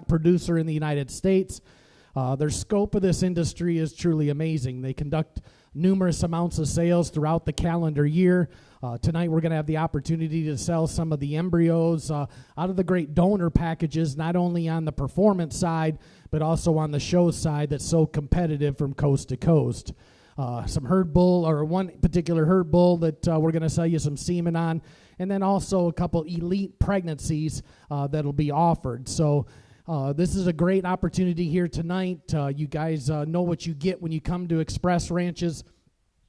producer in the United States. Their scope of this industry is truly amazing. They conduct numerous amounts of sales throughout the calendar year. Tonight we're going to have the opportunity to sell some of the embryos out of the great donor packages, not only on the performance side, but also on the show side that's so competitive from coast to coast. Some herd bull, or one particular herd bull that we're going to sell you some semen on, and then also a couple elite pregnancies that'll be offered. So this is a great opportunity here tonight. You guys know what you get when you come to Express Ranches.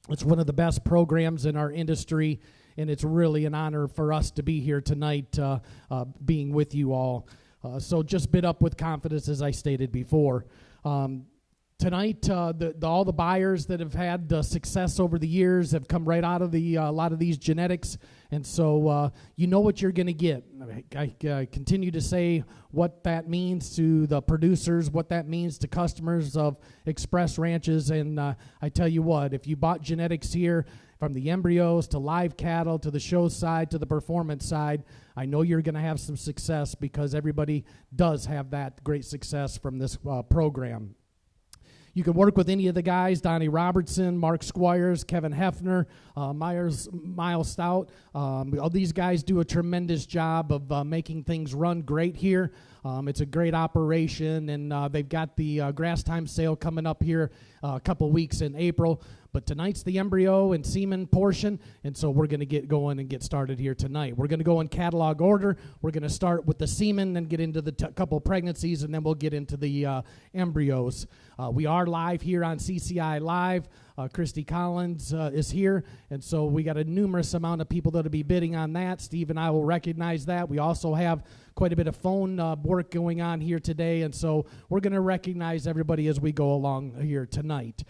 It's one of the best programs in our industry, and it's really an honor for us to be here tonight being with you all. So just bid up with confidence, as I stated before. Tonight, all the buyers that have had success over the years have come right out of a lot of these genetics, and so you know what you're going to get. I continue to say what that means to the producers, what that means to customers of Express Ranches, and I tell you what, if you bought genetics here, from the embryos to live cattle to the show side to the performance side, I know you're going to have some success, because everybody does have that great success from this program. You can work with any of the guys, Donnie Robertson, Mark Squires, Kevin Hefner, Miles Stout. All these guys do a tremendous job of making things run great here. It's a great operation, and they've got the grass time sale coming up here a couple weeks in April. But tonight's the embryo and semen portion, and so we're going to get going and get started here tonight. We're going to go in catalog order. We're going to start with the semen, then get into the couple pregnancies, and then we'll get into the embryos. We are live here on CCI Live. Christy Collins is here, and so we got a numerous amount of people that'll be bidding on that. Steve and I will recognize that. We also have quite a bit of phone work going on here today, and so we're going to recognize everybody as we go along here tonight.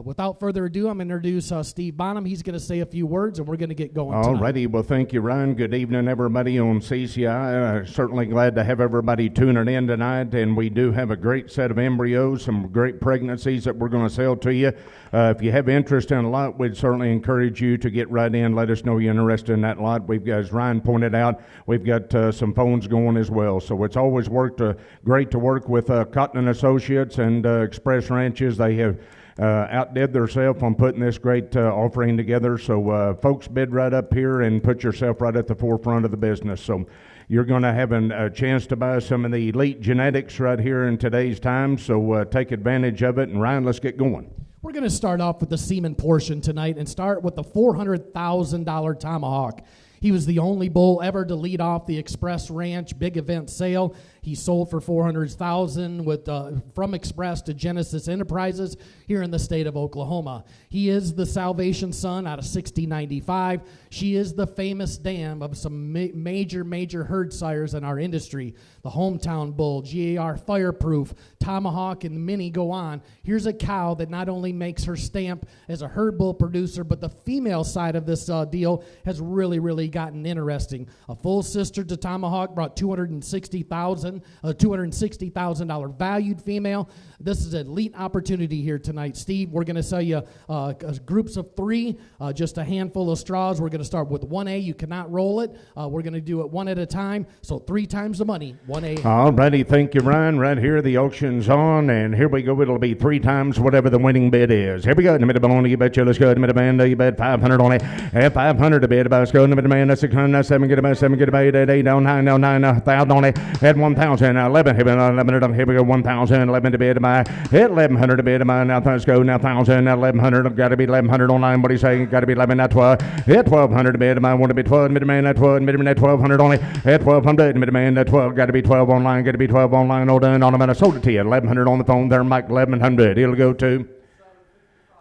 Without further ado, I'm going to introduce Steve Bonham. He's going to say a few words, and we're going to get going tonight. All righty. Well, thank you, Ryan. Good evening, everybody on CCI. Certainly glad to have everybody tuning in tonight, and we do have a great set of embryos, some great pregnancies that we're going to sell to you. If you have interest in a lot, we'd certainly encourage you to get right in. Let us know you're interested in that lot. We've got, as Ryan pointed out, we've got some phones going as well. So it's always worked great to work with Cotton & Associates and Express Ranches. They have outdid themselves on putting this great offering together. So folks, bid right up here and put yourself right at the forefront of the business. So you're going to have a chance to buy some of the elite genetics right here in today's time. So take advantage of it. And Ryan, let's get going. We're going to start off with the semen portion tonight and start with the $400,000 Tomahawk. He was the only bull ever to lead off the Express Ranch big event sale. He sold for $400,000 with from Express to Genesis Enterprises here in the state of Oklahoma. He is the Salvation Son out of 6095. She is the famous dam of some major herd sires in our industry. The Hometown Bull, GAR Fireproof, Tomahawk, and many go on. Here's a cow that not only makes her stamp as a herd bull producer, but the female side of this deal has really gotten interesting. A full sister to Tomahawk brought $260,000 valued female. This is an elite opportunity here tonight. Steve, we're going to sell you groups of 3, just a handful of straws. We're going to start with 1A. You cannot roll it. We're going to do it one at a time. So 3 times the money, 1A. All righty. Thank you, Ryan. Right here, the auction's on, and here we go. It'll be 3 times whatever the winning bid is. Here we go. In the middle of the you bet you. Let's go. In the middle of the you bet 500 on it. At 500 to bid about. Let's go. In the middle of the 600, now 7, get about 7, get about 8, 8, 9, 9, 1,000 on it. At 1,000, 11, here we go. 1,000, 11 to bid about. At 1,100 to bid about. Now let's go. Now 1,000, now 1,100. Got to be 1,100 online. What do you say? Got to be 11, now 12. At 1,200 to bid about. Want to be 12. Middleman at 12. Middleman at 1,200 on it. At 1,200. Middleman at 12. Got to be 12 online. Got to be 12 online. All done on a minute. Sold it to you. 1,100 on the phone there, Mike. 1,100. It'll go to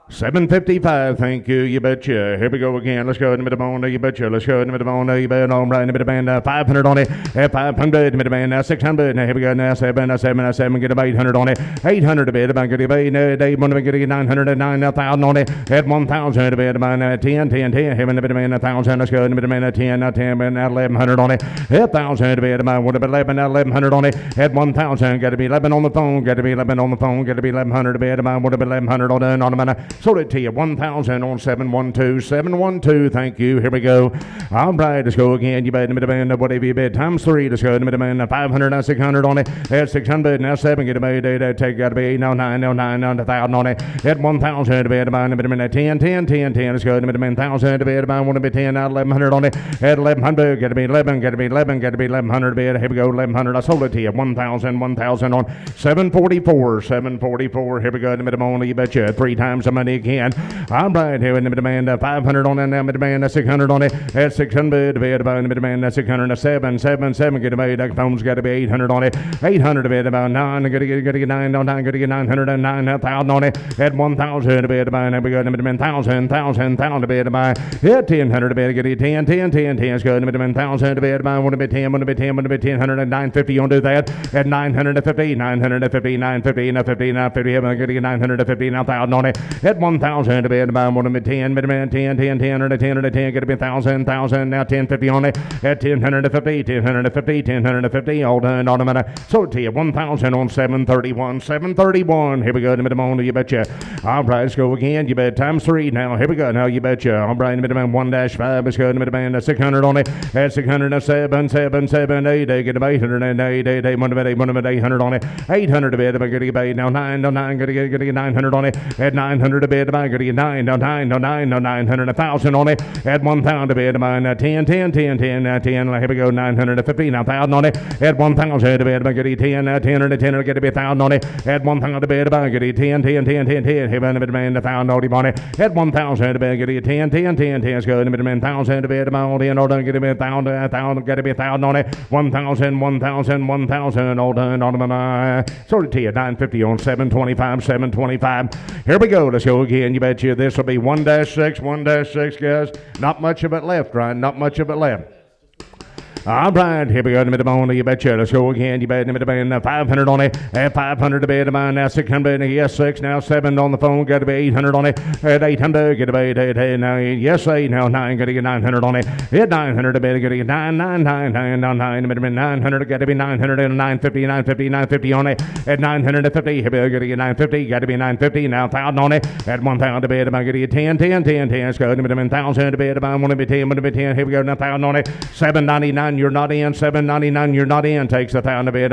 $755, thank you, you betcha. Here we go again. Let's go in the middle bone, you betcha. Let's go in the middle bone, you bet. All right, in the middle band, 500 on it. At 500, middle band, now 600. Now here we go, now 7, get about 800 on it. 800 a bit, about get about day, one of getting 909, now 1,000 on it. At 1,000 a bit, about 10. Here in the middle band, 1,000. Let's go in the middle band, 10, now 10, now 1,100 on it. At 1,000 a bit, about 11, now 1,100 on it. At 1,000, got to be 11 on the phone, got to be 11 on the phone, got to be 1,100 a bit, about 1100 on a minute. Sold it to you. 1,000 on 712. 712. Thank you. Here we go. All right, let's go again. You bet in the middle, whatever you bet. Times 3. Let's go in the middle. 500 now 600 on it. At 600 now 7. Get a bet. Take got to be 8 now 9 now 9 now 1,000 on it. At 1,000 to bet about in the middle. 10 10 10 10. Let's go in the middle. 1,000 to bet about 1 to be 10 now 1,100 on it. At 1,100 got to be 11. Got to be 11. Got to be 1,100 bet. Here we go. 1,100. I sold it to you. 1,000 1,000 on 744. 744. Here we go in the middle. Only you betcha 3 times the money again. All right, here in the middle. 500 on it now. Middle 600 on it. At 600 to bet about in the middle. 600 7 7 7. Get a bet. That phone's got to be 800 on it. 800 to bet about 9. Got to get 9 on 9. Got to get 909 1,000 on it. At 1,000 to bet about. Here we go in the middle. 1,000 1,000 to bet about. At 1,000 to bet. Get it 10 10 10 10. Let's go in the middle. 1,000 to bet about. Want to be 10. Want to be 10. Want to be 10. 950. You want to do that? At 950. 950. 950. 950. 950. Got to get 950. 1,000 on it. At 1,000 to bet about. Want to be 10. 10 10 10 10 10. Got to be 1,000 1,000. Now 1050 on it. At 1,050. 1,050. 1,050. All done on a minute. So to you 1,000 on 731. 731. Here we go in the middle. You betcha. All right, let's go again. You bet times 3 now. Here we go. Now you betcha. All right, in the middle 1-5. Let's go in the middle 600 on it. At 600 7 7 7 8. Get a 808 8 800 on it. 800 to bed. I'm going to get now 9 no 9. Going to get 900 on it. At 900 to bed. I'm going to get 9 no 9 no 9 no 900 1,000 on it. At 1,000 to bed. I'm 10 10 10 10 10. Here we go. 950 now 1,000 on it. At 1,000 to bed. I'm going to get 10 10 10 10. Get to be 1,000 on it. At 1,000 to bed. I'm going to get 10 10 10 10 10. Here in the middle 1,000 on it. At 1,000 to bed. Get 10 10 10 10. Let's go in the middle 1,000 to bed. I'm all in order. Get to be 1,000 got to be 1,000 on it. 1,000 1,000 1,000 all done on my. Sort it to you 950 on 725 725. Here we go. Let's go again. You betcha this will be 1-6 1-6 guys. Not much of it left, Ryan. Not much of it left. All right, here we go in the middle. You betcha. Let's go again. You bet in the middle. 500 on it. At 500 to bed. Now 600. Yes, 6. Now 7 on the phone. Got to be 800 on it. At 800. Get to be 8. Now yes, 8. Now 9. Got to get 900 on it. At 900 to bed. Got to get 9 9 9 9 9 9. In the middle 900. Got to be 900 and 950 950 950 on it. At 950. Here we go. Got to get 950. Got to be 950. Now 1,000 on it. At 1,000 to bed. I'm going to get 10 10 10 10. Let's go in the middle. 1,000 to bed. I want to be 10. Want to be 10. Here we go. Now 1,000 on it. 799. You're not in. 799. You're not in. Takes 1,000 to bed.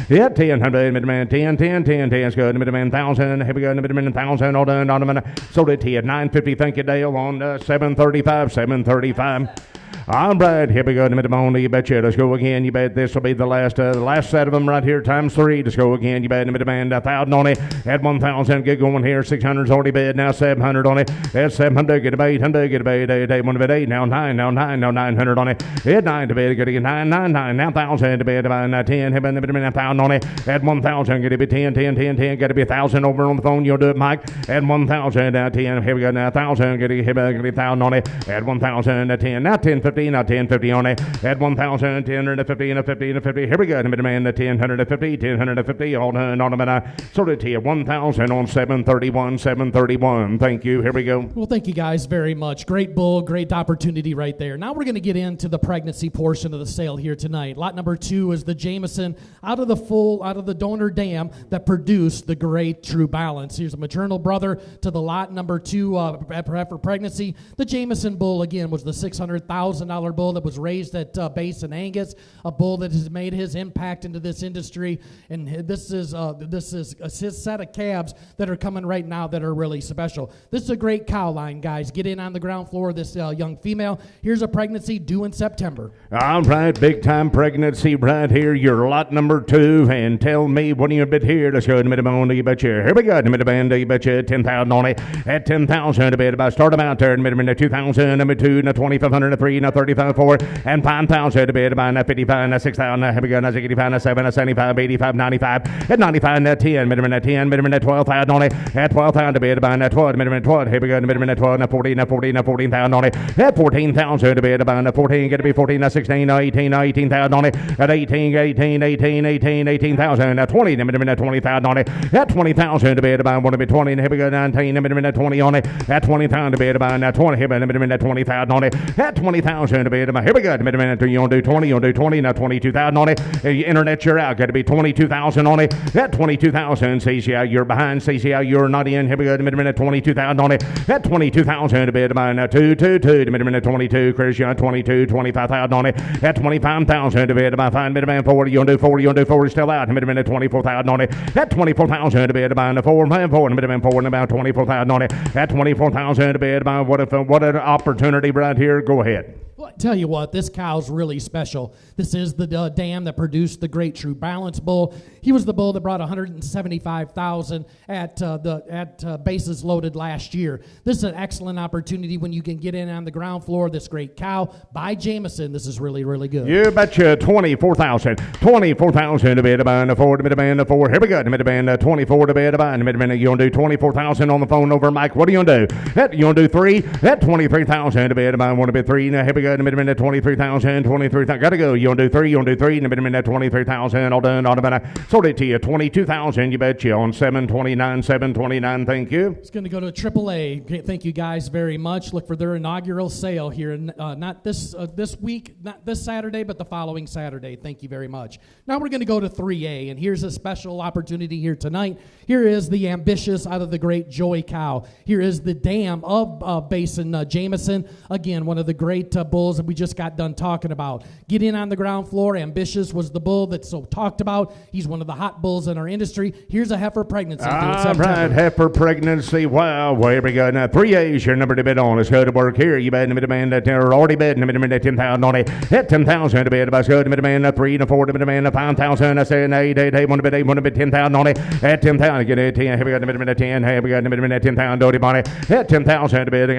Yeah, 1000. Middleman 10 10 10 10. Let's go in the middleman 1,000. Here we go in the middleman 1,000. All done. On a minute. Sold it to you 950. Thank you, Dale. On 735. 735. All right, here we go in the middle. You betcha. Let's go again. You bet this will be the last set of them right here. Times 3. Let's go again. You bet in the middle. 1,000 on it. At 1,000. Get going here. 600's already bid. Now 700 on it. At 700. Get a 800. Get a 8. 1 bid 8. Now 9. Now 9. Now 900 on it. At 9 to bid. Get a 999. Now 1,000 to bid. Now 10. Here in the middle. 1,000 on it. At 1,000. Get to be 10 10 10 10. Got to be 1,000 over on the phone. You'll do it, Mike. At 1,000. Now 10. Here we go. Now 1,000. Get a 1,000 on it. At 1,000. 10. Now 1050. Now 1050 on it. At 1,000. 1050 and 50 and 50. Here we go. In the middle man. 1050. 1050. All done on a minute. Sold it to you 1,000 on 731. 731. Thank you. Here we go. Well, thank you guys very much. Great bull, great opportunity right there. Now we're going to get into the pregnancy portion of the sale here tonight. Lot number 2 is the Jameson out of the donor dam that produced the great True Balance. Here's a maternal brother to the lot number 2 for pregnancy. The Jameson bull again was the $600,000 bull that was raised at Base and Angus, a bull that has made his impact into this industry, and this is his set of calves that are coming right now that are really special. This is a great cow line, guys. Get in on the ground floor. This young female. Here's a pregnancy due in September. All right, big time pregnancy right here. Your lot number 2, and tell me what do you bid here? Let's go in the middle band. You betcha. Here we go in the middle band. You betcha 10,000 on it. At 10,000 a bid. About start them out there in the middle. 2,000, number 2, now 2,500, 3, now 35, 4, and 5,000 a bid. About 55, now 6,000. Here we go. Now 85, now 7, now 75, 85, 95. At 95, now 10, minimum at 10, minimum at 12,000 on it. At 12,000 a bid. About 12, minimum at 12. Here we go. In the minimum at 12, now 14, now 14, now 14,000 on it. At 14,000 a bid. About 14, get to be 14, now 16, now 18, now 18,000 on it. At 18, 18,000. Now 20, the minimum at 20,000 on it. At 20,000 a bid. About want to be 20. Here we go. 19, the minimum at 20 on it. At 20,000 a bid. About 20. Here we go. The minimum at 20,000 on it. At 20,000 22,000 to bid. Here we go. You want to do 20? You want to do 20? Now 22,000 on it. Internet, you're out. Got to be 22,000 on it. That 22,000. CCI, you're behind. CCI, you're not in. Here we go. 22,000 on it. That 22,000 to bid. Now 222. 22. Christian, 22. 25,000 on it. That 25,000 to bid. Fine. 40. You want to do 40? You want to do 40? Still out. 24,000 on it. That 24,000 to bid. 4. 4. And about 24,000 on it. That 24,000 to bid. What an opportunity right here. Go ahead. Well, I tell you what, this cow's really special. This is the dam that produced the Great True Balance bull. He was the bull that brought 175,000 at bases loaded last year. This is an excellent opportunity when you can get in on the ground floor of this great cow. By Jameson, this is really, really good. You betcha. 24,000. 24,000 to bid. About 4 to bid. About 4. Here we go. 24 to bid. About you want to do 24,000 on the phone over, Mike? What do you want to do? That you want to do 3? That 23,000 to bid. About 1 to bid 3. Now here we go. 23,000. 23,000. Got to go. You want to do 3? You want to do 3? 23,000. All done. All done. Sold it to you. 22,000. You betcha. On 729. 729. Thank you. It's going to go to AAA. Okay, thank you guys very much. Look for their inaugural sale here. Not this week, not this Saturday, but the following Saturday. Thank you very much. Now we're going to go to 3A, and here's a special opportunity here tonight. Here is the Ambitious out of the Great Joy cow. Here is the dam of Basin Jameson. Again, one of the great bulls that we just got done talking about. Get in on the ground floor. Ambitious was the bull that's so talked about. He's one of the hot bulls in our industry. Here's a heifer pregnancy. All right, heifer pregnancy. Wow, here we go. Now 3A is your number to bid on. Let's go to work here. You bet the demand that they're already bidding the 10,000 on it. At 10,000 to bid. Let's go to the demand 3 to 4 to demand 5,000. I say 8, 1 to bid 10,000 on it. At 10,000, get it 10. Here we go to 10. Here we go to 10,000 doty on it. At 10,000 to bid. 10.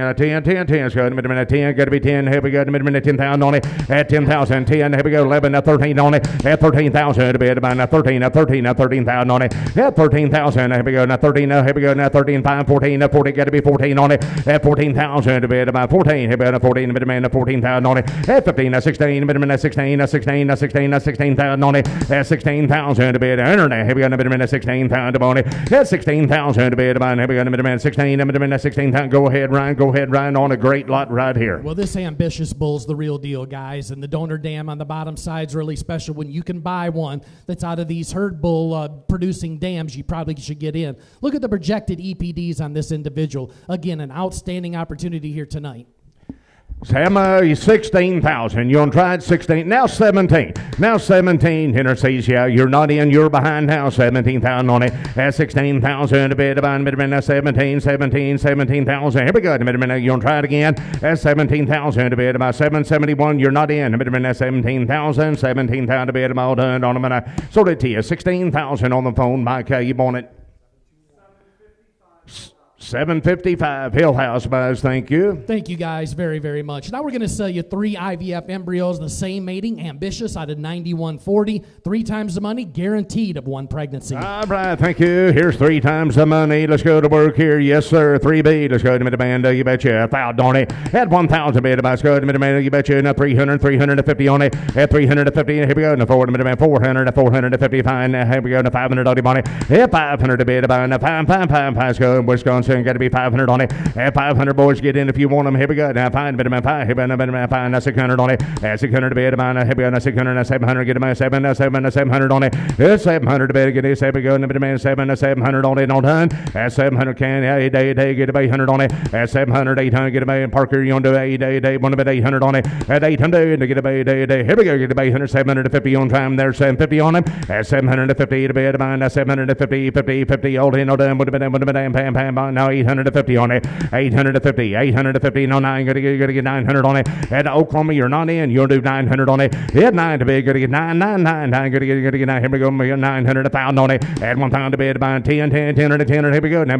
Let's go to 10. Got to be 10. Here we go to 10,000 on it. At 10,000, 10. Here we go 11 to 13 on it. At 13,000 to bid. About 13,000 on it. At 13,000. Here we go now 13. Here we go now 13. 5, 14. 40. Got to be 14 on it. At 14,000 to bid. About 14. Here we go 14. Demand 14,000 on it. At 15. 16. Demand 16. 16,000 on it. At 16,000 to bid. Internet. Here we go demand 16,000 on it. At 16,000 to bid. About here we go demand 16. Demand 16,000. Go ahead, Ryan. On a great lot right here. Well, this Ambitious bull's the real deal, guys, and the donor dam on the bottom side's really special. When you can buy one that's out of these herd bull producing dams, you probably should get in. Look at the projected EPDs on this individual. Again, an outstanding opportunity here tonight. Sam, 16,000. You want to try it? 16. Now 17. Now 17. Hinter says, yeah, you're not in. You're behind now. 17,000 on it. That's 16,000 a bit. About midnight. 17,000. Here we go. Midnight. You want to try it again? That's 17,000 a bit. About 771. You're not in. Midnight. 17,000. 17,000 a bit. About done on a minute. Sold it to you. 16,000 on the phone. Mike, you want it? 755 Hill House buys. Thank you. Thank you guys very, very much. Now we're going to sell you 3 IVF embryos, the same mating, Ambitious out of 9140, 3 times the money, guaranteed of 1 pregnancy. All right, thank you. Here's 3 times the money. Let's go to work here. Yes, sir. 3B. Let's go to the demand. You betcha. 1,000 on it. At 1,000 bid. Let's go to the demand. You betcha. Now 350 on it. At 350. Here we go. Now 450. Fine. Here we go. Now 500 on it. At 500 bid. About 5. Let's go. Wisconsin. Got to be 500 on it. At 500, boys, get in if you want them. Here we go. Now, fine. Bit of 5. Here we go. Fine. Now 600 on it. At 600 to bid. Here we go. Now 600. Now 700. Get them. 700 on it. At 700 to bid. Get it. Here we go. Now 700 on it. All done. At 700 can. Day. Get 800 on it. At 700, 800. Get a Parker. You want to do day. Want to bet 800 on it. At 800 to get a day. Here we go. Get 800. 750 on time. There's 750 on him. At 750 to bid. Now 750. 50. All in. All done. Would have been pam. Now 850 on it. 850. No 9. Gotta get 900 on it. At Oklahoma, you're not in. You'll do 900 on it. At 9 to bid. Gotta get 9. Gotta get 9. Here we go. 900. 1,000 on it. At 1,000 to bid. About 10. Here we go. Now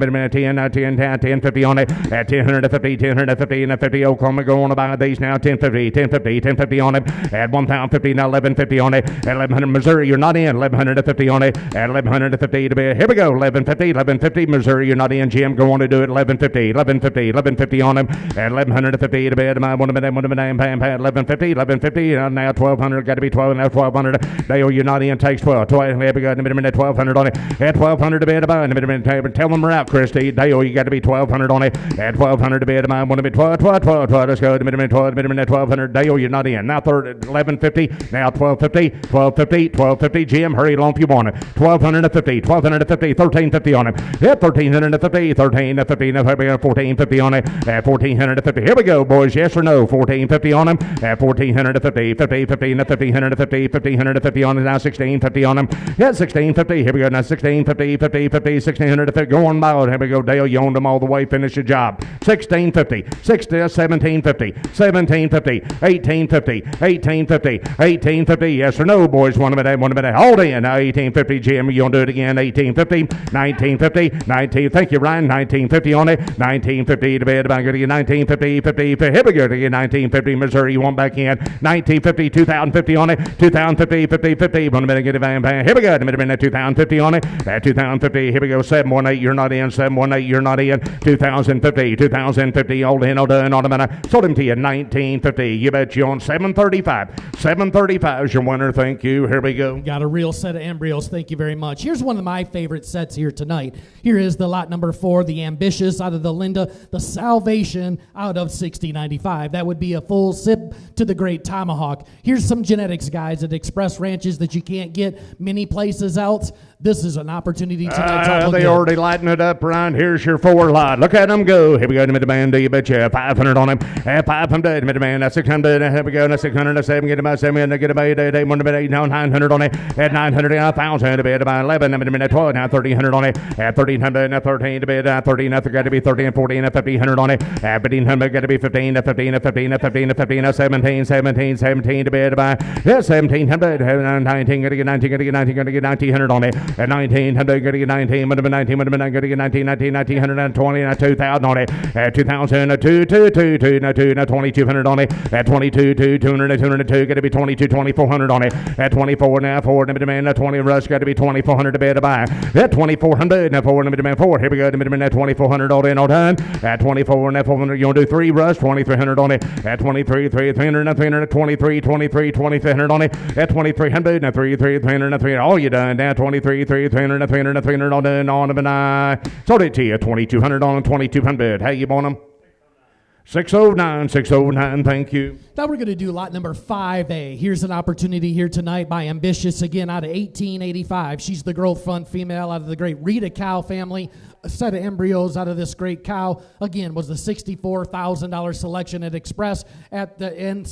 10. 50 on it. At 1050. And 50. Oklahoma going about these now. 1050 on it. At 1,050. Now 1150 on it. At 1100 Missouri, you're not in. 1150 on it. At 1150 to bid. Here we go. 1150. Missouri, you're not in. Jim going want to do it. 1150, 1150, 1150 on him. At 1150 to bed. My 1 minute, 1 minute, 1150, 1150. Now 1200, got to be 12, now 1200. Dale, you're not in, takes 12. 12, here we go, in a minute, 1200 on it. At 1200 to bed. In a minute, tell them we're out, Christy. Dale, you got to be 1200 on it. At 1200 to bed. My 1 minute, 12, 12, 12, 12. Let's go, in a minute, 12, minute, 1200. Dale, you're not in. Now 1150, now 1250, 1250, 1250. Jim, hurry along if you want it. 1250, 1250, 1350 on him. At 1350, 1350, 1450 on it. At 1450. Here we go, boys. Yes or no? 1450 on him. At 1450, 50, 50, 1550, 1550 on him. Now 1650 on him. Yeah, 1650. Here we go. Now 1650, 50, 50, 1650. Go on by. Here we go, Dale. You owned them all the way. Finish your job. 1650, 1750, 1750, 1850, 1850, 1850. Yes or no, boys? 1 minute, 1 minute. Hold in. Now 1850, Jim. You want to do it again? 1850, 1950, 19. Thank you, Ryan. 1950 on it. 1950 to bed. I'm going to get 1950, 50, 50. Here we go to get 1950, Missouri. You want back in? 1950, 2050 on it. 2050, 50, 50. 1 minute, get it back. Here we go. 2050 on it. 2050. Here we go. 718. You're not in. 718. You're not in. 2050, 2050. All in, all done. On a minute. Sold him to you. 1950. You bet you on 735. 735 is your winner. Thank you. Here we go. Got a real set of embryos. Thank you very much. Here's one of my favorite sets here tonight. Here is the lot number 4, the Ambitious out of the Linda, the Salvation out of 6095. That would be a full sip to the Great Tomahawk. Here's some genetics, guys, at Express Ranches that you can't get many places else. This is an opportunity tonight. They already lighting it up, Ryan. Here's your 4 lot. Look at them go. Here we go to mid-demand. Do you bet you 500 on him? 500 mid-demand. That's 600. Here we go. That's 600. That's 7. Get about 7. Get about 8. 1 8. Now 900 on it. At 900. 1,000 to bed. About 11. Mid-demand. 12. Now 1,300 on it. At 1,300. Now 13 to bed. 13. That's got to be 13. 14. 1,500 on it. At 1,500. Got to be 15. 15. 15. 15. 15. 17. 17. 17 to bed. About 1,700. 19. Got to get 19. Got to get 19. Got to get 1,900 on it. At 1900, going to get 19, would have been 19, would have been going to get 19, 19, 1920, now 2,000 on it. At 2,000, 2, 2, 2, 2, now 2, now 2,200 on it. At 22, 2, 200, 202, got to be 22, 2,400 on it. At 24, now 4, demand 20 rush, got to be 2,400 to bed to buy. At 2,400, now 4, demand 4. Here we go, demand 2,400 all in, all done. At 24, now 400, you want to do 3 rush, 2,300 on it. At 23, 300, now 300, 23, 23, 2,300 on it. At 2,300, now 3, 300, now 3, all you done. Now 23, 300, 300 all done on them, and I sold it to you. 2,200 on them, 2,200. How you want them? 609, 609, thank you. Now we're going to do lot number 5A. Here's an opportunity here tonight by Ambitious, again, out of 1885. She's the girl front female out of the great Rita cow family. A set of embryos out of this great cow, again, was the $64,000 selection at Express at the end,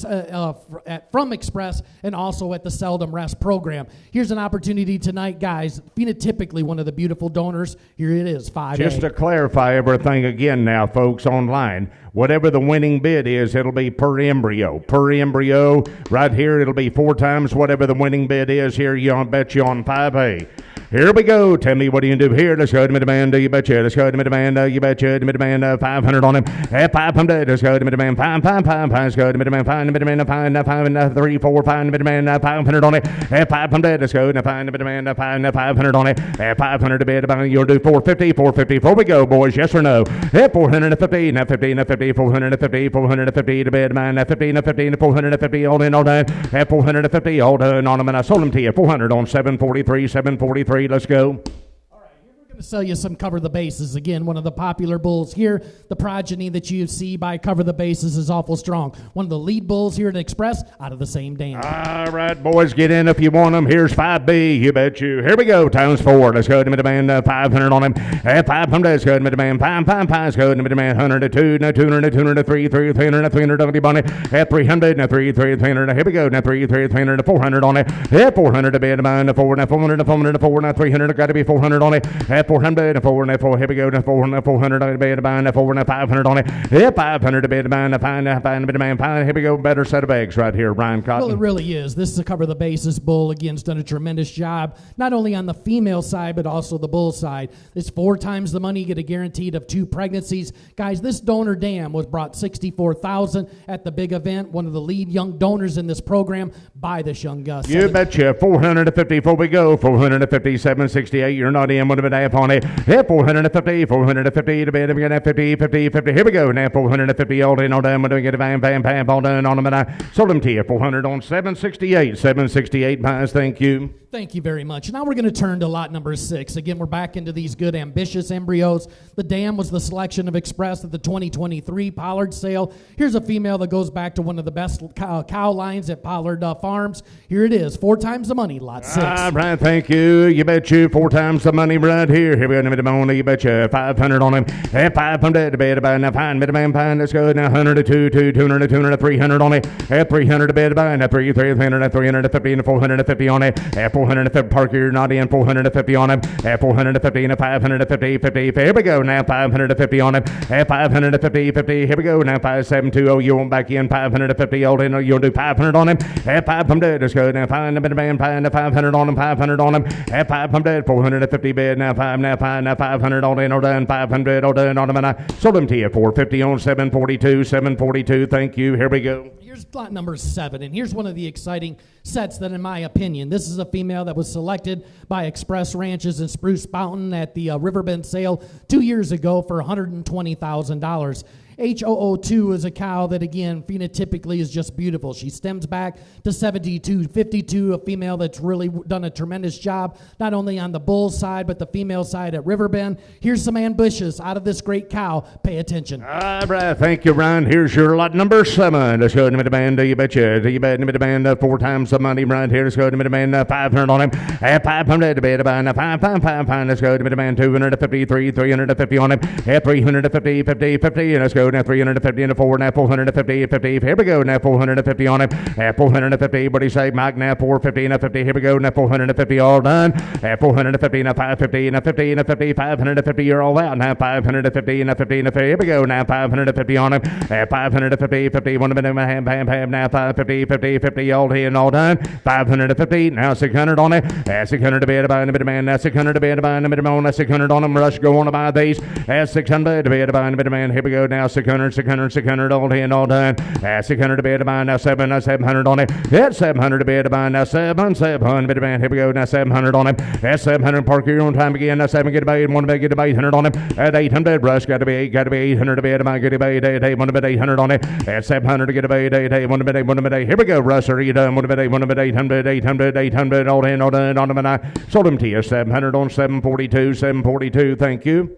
from Express, and also at the Seldom Rest program. Here's an opportunity tonight, guys. Phenotypically one of the beautiful donors. Here it is, 5A. Just to clarify everything again now, folks, online, whatever the winning bid is, it'll be per embryo. Per embryo, right here, it'll be 4 times whatever the winning bid is. Here, I'll bet you on 5A. Here we go. Tell me what do you do here? Let's go to mid-demand. You betcha. Let's go to mid-demand. You betcha. Mid-demand 500 on him. At 500. Let's go to mid-demand. 5. Let's go to mid-demand. 5. Mid-demand 5. 3, 4, 5. Mid-demand 500 on it. At 500. Let's go to 5. Mid-demand 500 on it. At 500 to bed. You'll do 450. 450. 4 we go, boys. Yes or no? At 450. Now 50. Now 50. 450. 450 to bed. Now 50. Now 50. 450. All in. All done. At 450. All done on them. And I sold them to you. 400 on 743. 743. Let's go. To sell you some Cover the Bases. Again, one of the popular bulls here. The progeny that you see by Cover the Bases is awful strong. One of the lead bulls here at Express out of the same dam. All right, boys, get in if you want them. Here's 5B. You bet you. Here we go. Times 4. Let's go to mid-demand 500 on him. At 500. Let's go to mid-demand 5. Let's go to mid-demand 100 to 2. Now 200 to 200 to 3. 300 300 on the bunny. At 300. Now 300. Here we go. Now 300 to 400 on it. At 400 to mid-demand 4. Now 400 to 400 to 4. Now 300. Got to be 400 on it. At 400 and 4 and 4. Here we go. 400 to bed, 4 and 500 on it. Yeah, 500 to bed, 5. Here we go. Better set of eggs right here, Brian Cotton. Well, it really is. This is a Cover the Bases bull. Again, has done a tremendous job, not only on the female side, but also the bull side. It's 4 times the money. You get a guaranteed of 2 pregnancies. Guys, this donor dam was brought $64,000 at the big event. One of the lead young donors in this program by this young Gus. You betcha. 450 before we go. 450, 768. You're not in. What about that? on it. At 450, 450 to bed. Again at 50, 50, 50. Here we go. Now 450 all in, all done. We're doing it. Bam, bam, bam, all done on them. And I sold them to you. 400 on 768. 768 pies. Thank you. Thank you very much. Now we're going to turn to lot number 6. Again, we're back into these good, ambitious embryos. The dam was the selection of Express at the 2023 Pollard sale. Here's a female that goes back to one of the best cow lines at Pollard Farms. Here it is, 4 times the money, lot 6. All right, thank you. You bet you 4 times the money right here. Here we go. You bet you 500 on him. At 500 to bed about now. Fine, bit of man, fine. Let's go now. 100 to 200 to 200 300 on it. At 300 to bed about now. 300 350 and 450 on it. At 450 park here, not in. 450 on him. At 450 and 550 50. Here we go now. 550 on him. At 550 50. Here we go now. 5720. You want back in 550 all in. You'll do 500 on him. At 500. Let's go now. Find a bit of man. Find 500 on him. 500 on him. At 500. 450 bed now. 500 all in. All done. 500 all done on him. And I sold them to you. 450 on 742. 742. Thank you. Here we go. Here's lot number 7, and here's one of the exciting sets that, in my opinion, this is a female that was selected by Express Ranches in Spruce Mountain at the Riverbend sale 2 years ago for $120,000. HOO2 is a cow that, again, phenotypically is just beautiful. She stems back to 72-52, a female that's really done a tremendous job, not only on the bull side, but the female side at Riverbend. Here's some ambitious out of this great cow. Pay attention. All right, thank you, Ryan. Here's your lot number 7. Let's go to the band. You betcha. You bet the band 4 times the money right here. Let's go to the band 500 on him. At 500 to bed about 5. Let's go to the band 253, 350 on him. At 350, 50, 50. And let's go now 350 and 4. Now 450, 50. Here we go. Now 450 on him. At 450. What do you say, Mike? Now 450 and 50. Here we go. Now 450 all done. At 450 and 550 and 50 and 50. 550. You're all out. Now 550 and 50 and 50. Here we go. Now 550 on him. At 550, 50. 1 minute. Now 550, 50, 50. All in, all done. 550. Now 600 on it. At 600 to bed about a bit of man. Now 600 to bed about a bit of man. 600 on him. Rush go on to buy these. At 600 to bed about a bit of man. Here we go. Now 600, all in, all done. At 600 to bed about now 700 on it. At 700 to bed about now 700 bit of man. Here we go. Now 700 on him. At 700 park here on time again. Now 7 get about 1 bit, get about 800 on him. At 800 rush got to be 800 to bed about get about 1 bit 800 on it. At 700 to get about 1 bit. Here we go. Rush are you done? 1 bit 800 all in, all done on him. And I sold him to you 700 on 742. Thank you.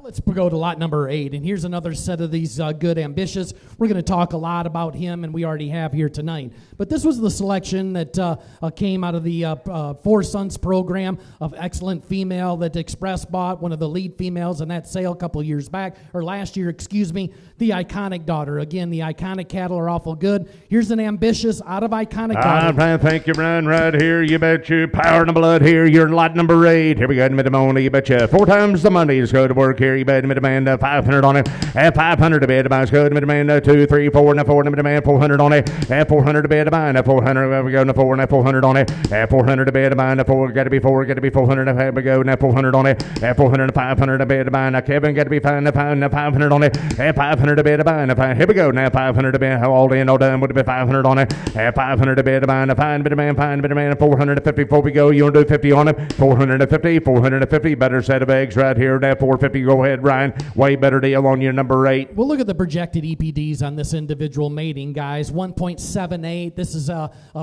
Let's go to lot number 8, and here's another set of these good ambitious. We're going to talk a lot about him, and we already have here tonight. But this was the selection that came out of the Four Sons program of excellent female that Express bought, one of the lead females in that sale a couple years back, or last year, excuse me, the Iconic daughter. Again, the Iconic cattle are awful good. Here's an ambitious out of Iconic daughter. Thank you, Brian. Right here, you bet you. Power in the blood here. You're in lot number 8. Here we go. You bet you. 4 times the money. Let's go to work here. You bet the man 500 on it. At 500 to bed about it's good. The man 2, 3, 4. Now 4. The man 400 on it. At 400 to bed about now 400. We go now 4. Now 400 on it. At 400 to bed about now 4. Got to be 4. Got to be 400. Here we go now 400 on it. At 400 500 to bed about now Kevin got to be fine. Now 500 on it. At 500 to bed about now. Here we go now 500 to bed. All in, all done. Would have been 500 on it. At 500 to bed about now. Fine bit of man. 450 before we go. You want to do 50 on it? 450. Better set of eggs right here. Now 450. Go ahead, Ryan. Way better deal on your number 8. We'll look at the projected EPDs on this individual mating, guys. 1.78. This is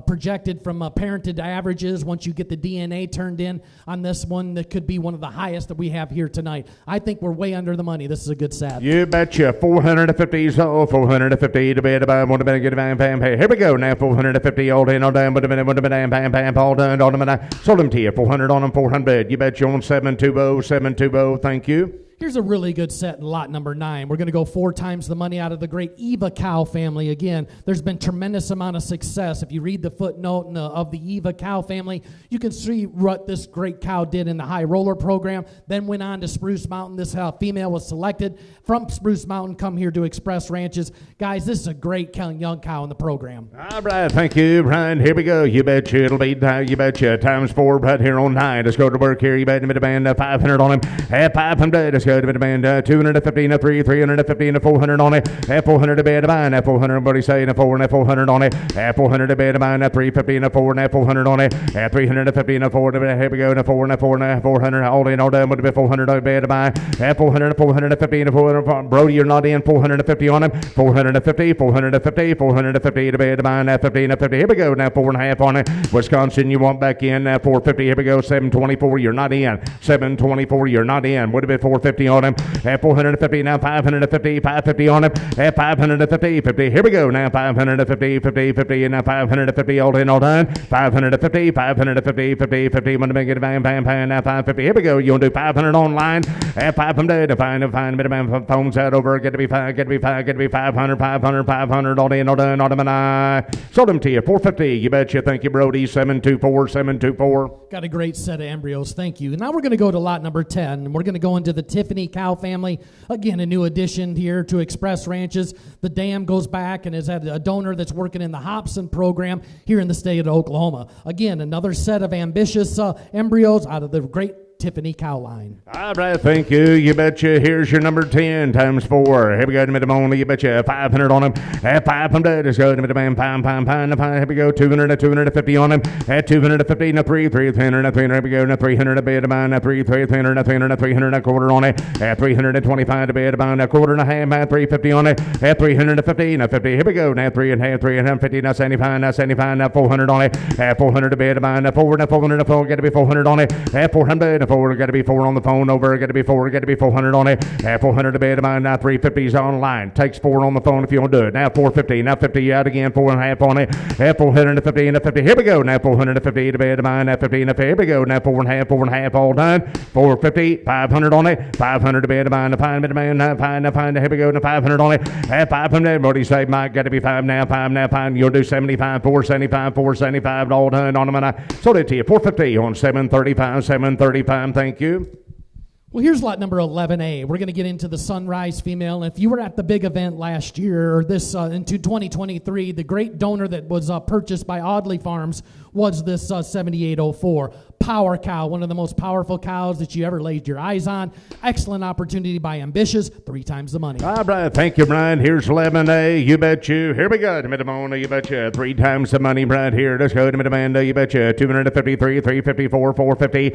projected from parented averages. Once you get the DNA turned in on this one, that could be one of the highest that we have here tonight. I think we're way under the money. This is a good set. You betcha. 450. So 450 to bed about 1 minute. Get bam. Here we go now. 450 all in, all down. But a minute. Bam. All done. On them. And I sold them to you. 400 on them. 400. You bet you on 720. Thank you. Here's a really good set in lot number 9. We're going to go 4 times the money out of the great Eva cow family. Again, there's been tremendous amount of success. If you read the footnote of the Eva cow family, you can see what this great cow did in the high roller program, then went on to Spruce Mountain. This female was selected from Spruce Mountain, come here to Express Ranches. Guys, this is a great young cow in the program. All right, thank you, Brian. Here we go. You betcha it'll be, you betcha, times 4 right here on 9. Let's go to work here. You bet me the band 500 on him. At 500, let's go to the man. 250 and 350 and 400 on it. 400 to bed mine. 400, what do you say? 4 and 400 on it. 400 to bed mine. 350 and 4 and 400 on it. 350 and 4. Here we go. 4 and 4 and 400. All in, all done. Would be 400 to bed mine. 400 and 450 and 400. Brody, you're not in. 450 on him. 450, 450, 450 to bed mine. 15 and 50. Here we go. Now 4.5 on it. Wisconsin, you want back in. 450. Here we go. 724. You're not in. 724. You're not in. Would have been 450 on him. 450. Now 550. 550 on him. 550. 50. Here we go. Now 550. 50. 50. And now 550. All in, all done. 550. 550. 50. 50. Want to make it bam, bam, bam. Now 550. Here we go. You want to do 500 online. 500. Find phones out over. Get to be 5. Get to be 5. Get to be 500. 500. 500. All in, all done. All them and I sold them to you. 450. You betcha. Thank you, Brody. 724. 724. Got a great set of embryos. Thank you. Now we're going to go to lot number 10. And we're going to go into the Tiffany cow family. Again, a new addition here to Express Ranches. The dam goes back and has had a donor that's working in the Hobson program here in the state of Oklahoma. Again, another set of ambitious embryos out of the great Tiffany cow line. All right, thank you. You betcha. Here's your number 10 times 4. Here we go to the you betcha. 500 on him. 500. Let's go to the man. Here we go. 200 250 on him. 250 and 300 300. Here we go. 300 a bed of mine. 300 300 a quarter on it. 325 a bed of mine. A quarter and a half. 350 on it. 350 and 50. Here we go. Now 3.5 350. Now 75. Now 75. Now 400 on it. 400 a bed of mine. 400 got to be 400 on it. 400. 4, got to be 4 on the phone over, got to be 4, got to be 400 on it. 400 to bed of mine, now 350's online. Takes 4 on the phone if you want to do it. Now 450, now 50 out again, 4.5 on it. 450 and 50. Here we go. Now 450 to bed of mine, now 50 and 50. Here we go. Now 4.5 all done. 450, 500 on it. 500 to bed of mine, now 500 man, now 500. Here we go. Now 500 on it. 500. What do you say, Mike? Got to be 5 now, 5 now, 5. You'll do 75, 475, 475 all done on them. And I sold it to you. 450 on 735, 735. Thank you. Well, here's lot number 11A. We're going to get into the Sunrise female. And if you were at the big event last year or this into 2023, the great donor that was purchased by Audley Farms was this 7804 power cow, one of the most powerful cows that you ever laid your eyes on. Excellent opportunity by Ambitious, 3 times the money. All right, thank you, Brian. Here's 11A. You bet you. Here we go. Midamona, you bet you. 3 times the money, Brian. Here, let's go to Midamanda. You bet you. 253, 354, 450,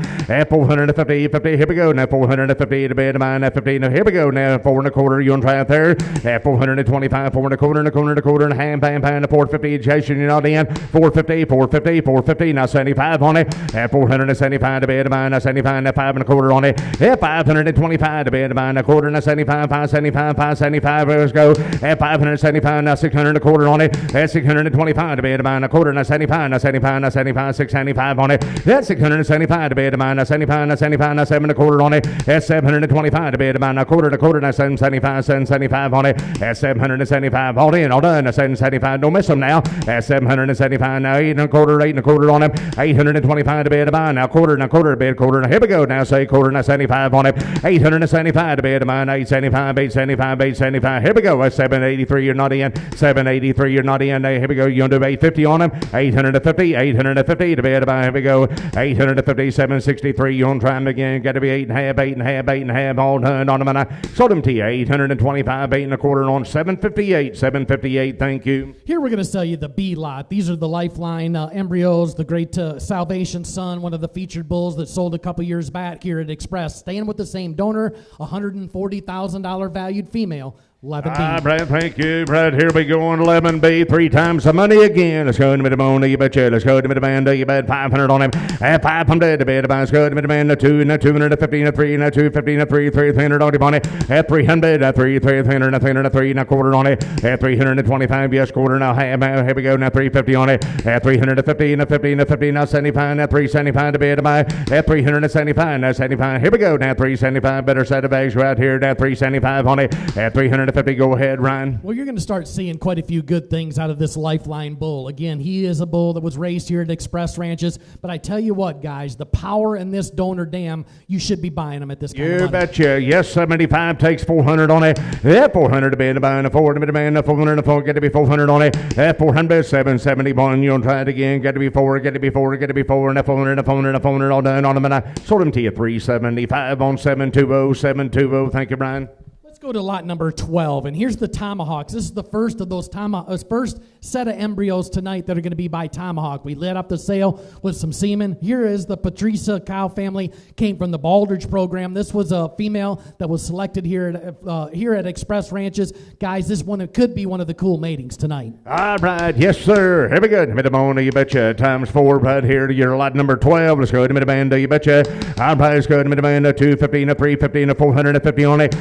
450, 50. Here we go. Now 450 to bed of mine. 15. Here we go. Now 4 1/4. You want to try it there? 425, 4 1/4, 1/4 and a half. Bam, 450. Jason, you're not in. 450, 450, 450. Now 75 on it. 475 to bed of mine. 75. Now 5 1/4 on it. 525 to bed of mine. 1/4 and 75. 575, 575. Let's go. 575. Now 600 1/4 on it. 625 to bed of mine. 1/4 and 75. Now 75. Now 75. 675 on it. 675 to bed of mine. 75. Now 75. Now 7 1/4 on it. 725 to bed of mine. 1/4 now 775. 775 on it. 775 all in, all done. 775. Don't miss them now. 775 now 8 1/4. 8 1/4 on him. 825 to bed of mine. Now 1/4 to bed. 1/4 now. Here we go. Now say 1/4 now 75 on it. 875 to bed of mine. 875. 875. 875. Here we go. 783. You're not in. 783. You're not in. Here we go. You're gonna do 850 on him. 850. 850 to bed of mine. Here we go. 850. 763. You want to try them again? Got to be 8.5. 8.5. 8.5. All done on them. And I sold them to you. 825. 8 1/4 on 758. 758. Thank you. Here we're going to sell you the B lot. These are the Lifeline embryos, the great Salvation Son, one of the featured bulls that sold a couple years back here at Express. Staying with the same donor, $140,000 valued female. 11B. Brad, thank you, Brad. Here we go on 11B. 3 times the money again. Let's go to Midamona, you betcha. Let's go to Midamanda, you bet 500 on him. 500 to bed. Let's go to Midamanda, 2, 250, 3, 250, 3, 300 on it. 300, 3, 300, 3, 1/4 on it. 325, yes, 1/4 now. Here we go, now 350 on it. 350, 50, now 75, now 375 to bed. 375, now 75. Here we go, now 375. Better set of bags right here, now 375 on it. 350. 550. Go ahead, Ryan. Well, you're going to start seeing quite a few good things out of this Lifeline bull. Again, he is a bull that was raised here at Express Ranches. But I tell you what, guys, the power in this donor dam, you should be buying them at this kind of money. You betcha. Yes, 75 takes 400 on it. Yeah, 400 to be in the buying, 400 to be the man, 400 to 4, get to be 400 on it. 400, 771. You'll try it again. Get to be 4, get to be 4, get to be 4, and 400, 400, 400, all done on them. And I sold them to you 375 on 720, 720. Thank you, Brian. Let's go to lot number 12, and here's the Tomahawks. This is the first of those first set of embryos tonight that are going to be by Tomahawk. We lit up the sale with some semen. Here is the Patricia cow family, came from the Baldridge program. This was a female that was selected here at Express Ranches. Guys, this one could be one of the cool matings tonight. All right, yes, sir. Here we go. Midamona, you betcha. Times 4 right here to your lot number 12. Let's go to Midamanda, you betcha. All right, let's go to Midamanda, 250, 350, 450 on it.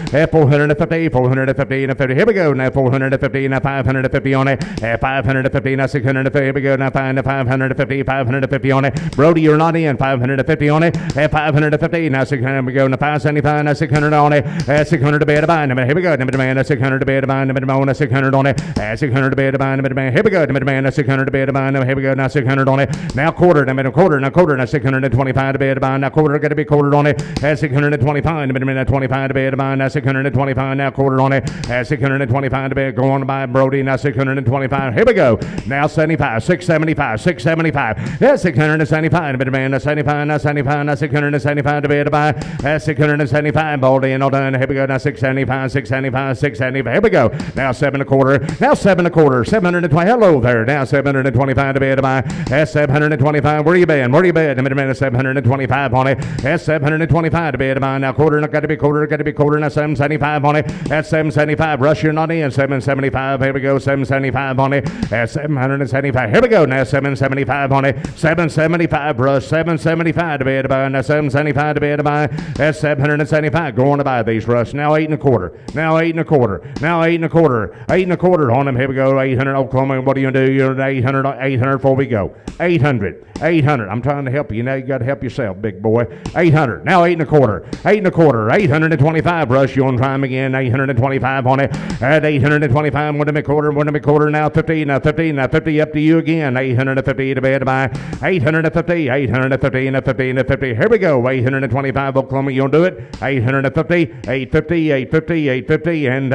450, 450, 50. Here we go. Now 450, now 550 on it. 550, now 650. Here we go. Now 550, 550 on it. Brody, you're not in. 550 on it. 550, now 600. We go. Now 575, now 600 on it. 600 to bed to buy. Here we go. Now 600 to bed to buy. Now 600 on it. 600 to bed to buy. Here we go. Now 600 to bed to buy. Here we go. Now 600 on it. Now quarter. Now quarter. Now quarter. Now 625 to bed to buy. Now quarter. Got to be quartered on it. 625. Now 25 to bed to buy. Now 625. Now quarter on it. 625 to bed. Go on to buy Brody. Now 625. Here we go. Now 75. 675. 675. Yeah, 675. Bit of man. Now 75. Now 75. Now 675 to bed to buy. 675. Baldy and all done. Here we go. Now 675. 675. 675. Here we go. Now 7.25. Now 7.25. 720. Hello there. Now 725 to bed to buy. 725. Where you been? Where you been? A minute. 725 on it. 725 to bed to buy. Now quarter. Now got to be quarter. Got to be quarter. Now 775 on it. That's 775. Rush, you're not in. 775. Here we go. 775 on it. That's 775. Here we go. Now 775 on it. 775. Rush. 775 to bed to buy. Now 775 to bed to buy. That's 775. Going to buy these, Rush. Now 8.25. Now 8.25. Now 8.25. 8.25 on them. Here we go. 800. Oklahoma. What are you going to do? You're 800. 800 before we go. 800. 800. I'm trying to help you. Now you got to help yourself, big boy. 800. Now 8.25. 8.25. 825. Rush. You want to try them again. 825 on it. At 825. 1.25. Now 50. Now 50. Now 50. Up to you again. 850 to bed to buy. 850. 850. Now 50. Now 50. Here we go. 825. Oklahoma. You want to do it? 850. 850. 850. 850. And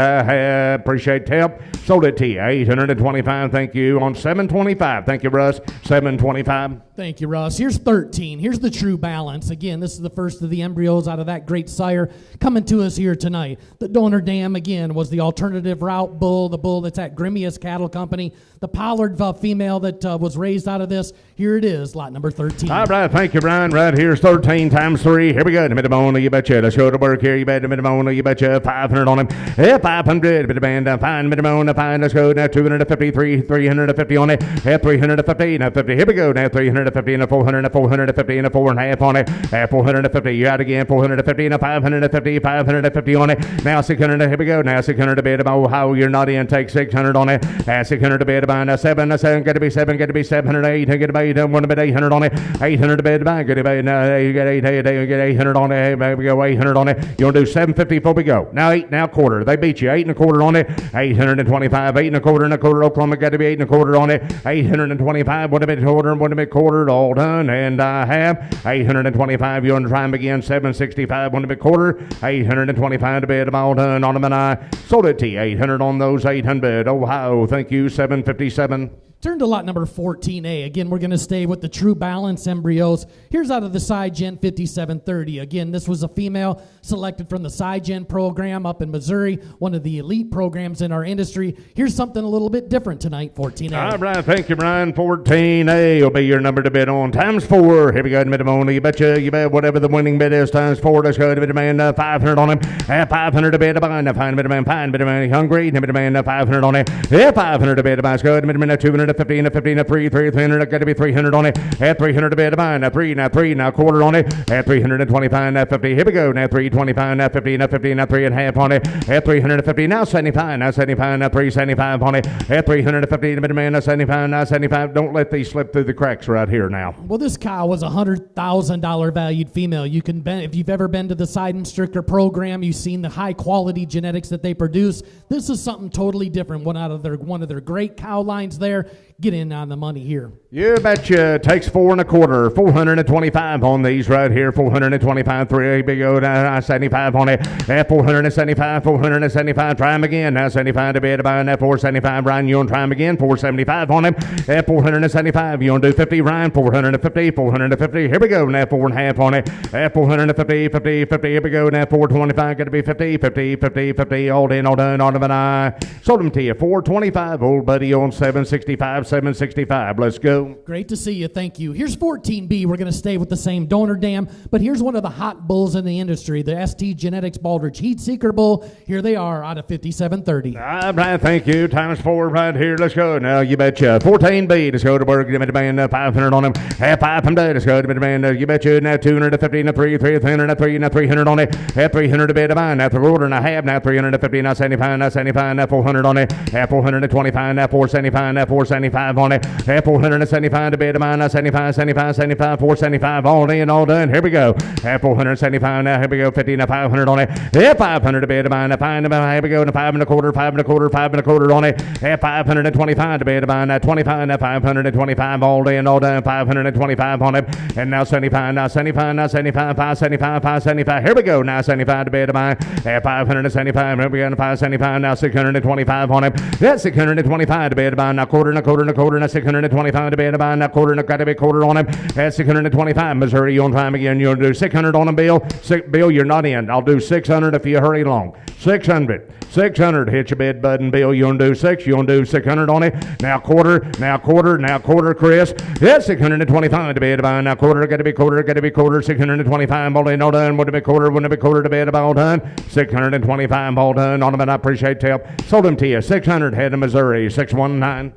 appreciate the help. Sold it to you. 825. Thank you. On 725. Thank you, Russ. 725. Thank you, Russ. Here's 13. Here's the True Balance. Again, this is the first of the embryos out of that great sire coming to us here tonight. The donor dam, again, was the alternative route bull, the bull that's at Grimmius Cattle Company. The Pollard female that was raised out of this. Here it is, lot number 13. All right, thank you, Brian. Right here's 13 times 3. Here we go. Midamona, you betcha. Let's go to work here. You bet. Midamona, you betcha. 500 on him. Yeah, 500. Bit of band down. Fine. Midamona, fine. Let's go. Now 253. 350 on it. Yeah, 350. Now 50. Here we go. Now 350 and a 400 and a 450 and a 4.5 on it. 450. You out again. 450 and a 550. 550 on it. Now 600. Here we go. Now 600 a bit about Ohio. You're not in. Take 600 on it. 600 a bit about now 7. Now 7. Got to be 7. Got to be 700. 8. Get about 8. One bit 800 on it. 800 a bit about. Get about now. You get 8. You get 800 on it. Here we go. 800 on it. You want to do 750 before we go. Now 8. Now quarter. They beat you. 8.25 on it. 825. 8.25 and a quarter. Oklahoma got to be 8.25 on it. 825. One bit quarter. One bit quarter. All done. And I have 825. You want to try them again. 765. One bit quarter. 825 to bed. All done on them, and I sold it to you. 800 on those. 800. Ohio. Thank you. 757. Turn to lot number 14A. Again, we're going to stay with the True Balance embryos. Here's out of the SiGen 5730. Again, this was a female selected from the SiGen program up in Missouri, one of the elite programs in our industry. Here's something a little bit different tonight, 14A. All right, thank you, Brian. 14A will be your number to bid on. Times 4. Here we go, Midamona. You betcha. You bet whatever the winning bid is, times 4. Let's go to Midamanda. 500 on him. 500 to bid to buy. Now, fine, Midamanda. Fine, Midamanda. Hungry. Midamanda. 500 on it. Yeah, 500 to bid to buy. Let's go to Midamanda. 250. 50, now 50, now 300, got to be 300 on it. At 300 to bed to buy, now 3, now quarter on it. At 325, now 50, here we go, now 325, now 50, now 50, now 3.5 on it. At 350, now 75, now 75, now 375 on it. At 350, the middleman, now 75, now 75. Don't let these slip through the cracks right here now. Well, this cow was a $100,000 valued female. You can if you've ever been to the Seidenstricker program, you've seen the high quality genetics that they produce. This is something totally different. One of their great cow lines there. Get in on the money here. You betcha. Takes 4 1/4, 425 on these right here. 425, 3 big O, 75 on it. At 475, 475. Try him again. Now 75 to bid about that 475. Ryan, you want to try him again? 475 on him. At 475, you want to do 50, Ryan? 450, 450. Here we go. Now 4.5 on it. At 450, 50, 50. Here we go. Now 425. Got to be 50, 50, 50, 50. All in, all done, on of an eye. Sold them to you. 425, old buddy, on 765. 765. Let's go. Great to see you. Thank you. Here's 14B. We're going to stay with the same donor dam, but here's one of the hot bulls in the industry, the ST Genetics Baldrige Heat Seeker Bull. Here they are out of 5730. All right, thank you. Times 4 right here. Let's go. Now, you betcha. 14B. Let's go to work. Give me the man 500 on him. Half 5 from there. Let's go to the man. You betcha. Now 250. Now 300. Now 3. Now 300 on it. Half 300 to bed of mine. Now 3 and a half. Now 350. Now 75. Now 75. Now 400 on it. Half 425. Now 475. Now 475. On it. At 475 to bed of mine. Now 75, 75, 75, 475. All in, all done. Here we go. At 475 now. Here we go. 50 now 500 on it. At 500 to bed of mine. Now 5 here we go. Now 5 1/4, 5 1/4, 5 1/4 on it. At 525 to bed of mine. Now 25 now 525. All in, all done. 525 on it. And now 75, now 75, now 75, 575, 575. Here we go. Now 75 to bed of mine. At 575. Here we go. Now 575. Now 625 on it. That's 625 to bed of mine. Now quarter, now 625 to bed about now quarter, got to be quarter on him. At 625, Missouri, you on time again. You'll do 600 on him, Bill. Bill, you're not in. I'll do 600 if you hurry along. 600. 600. Hit your bed button, Bill. You want to do 6? You want to do 600 on it? Now quarter, Chris. Yeah, 625 to bed about now quarter, got to be quarter, 625, all in, all done. Wouldn't it be quarter to bed about all done? 625, all done. On them, I appreciate the help. Sold them to you. 600, head to Missouri, 619.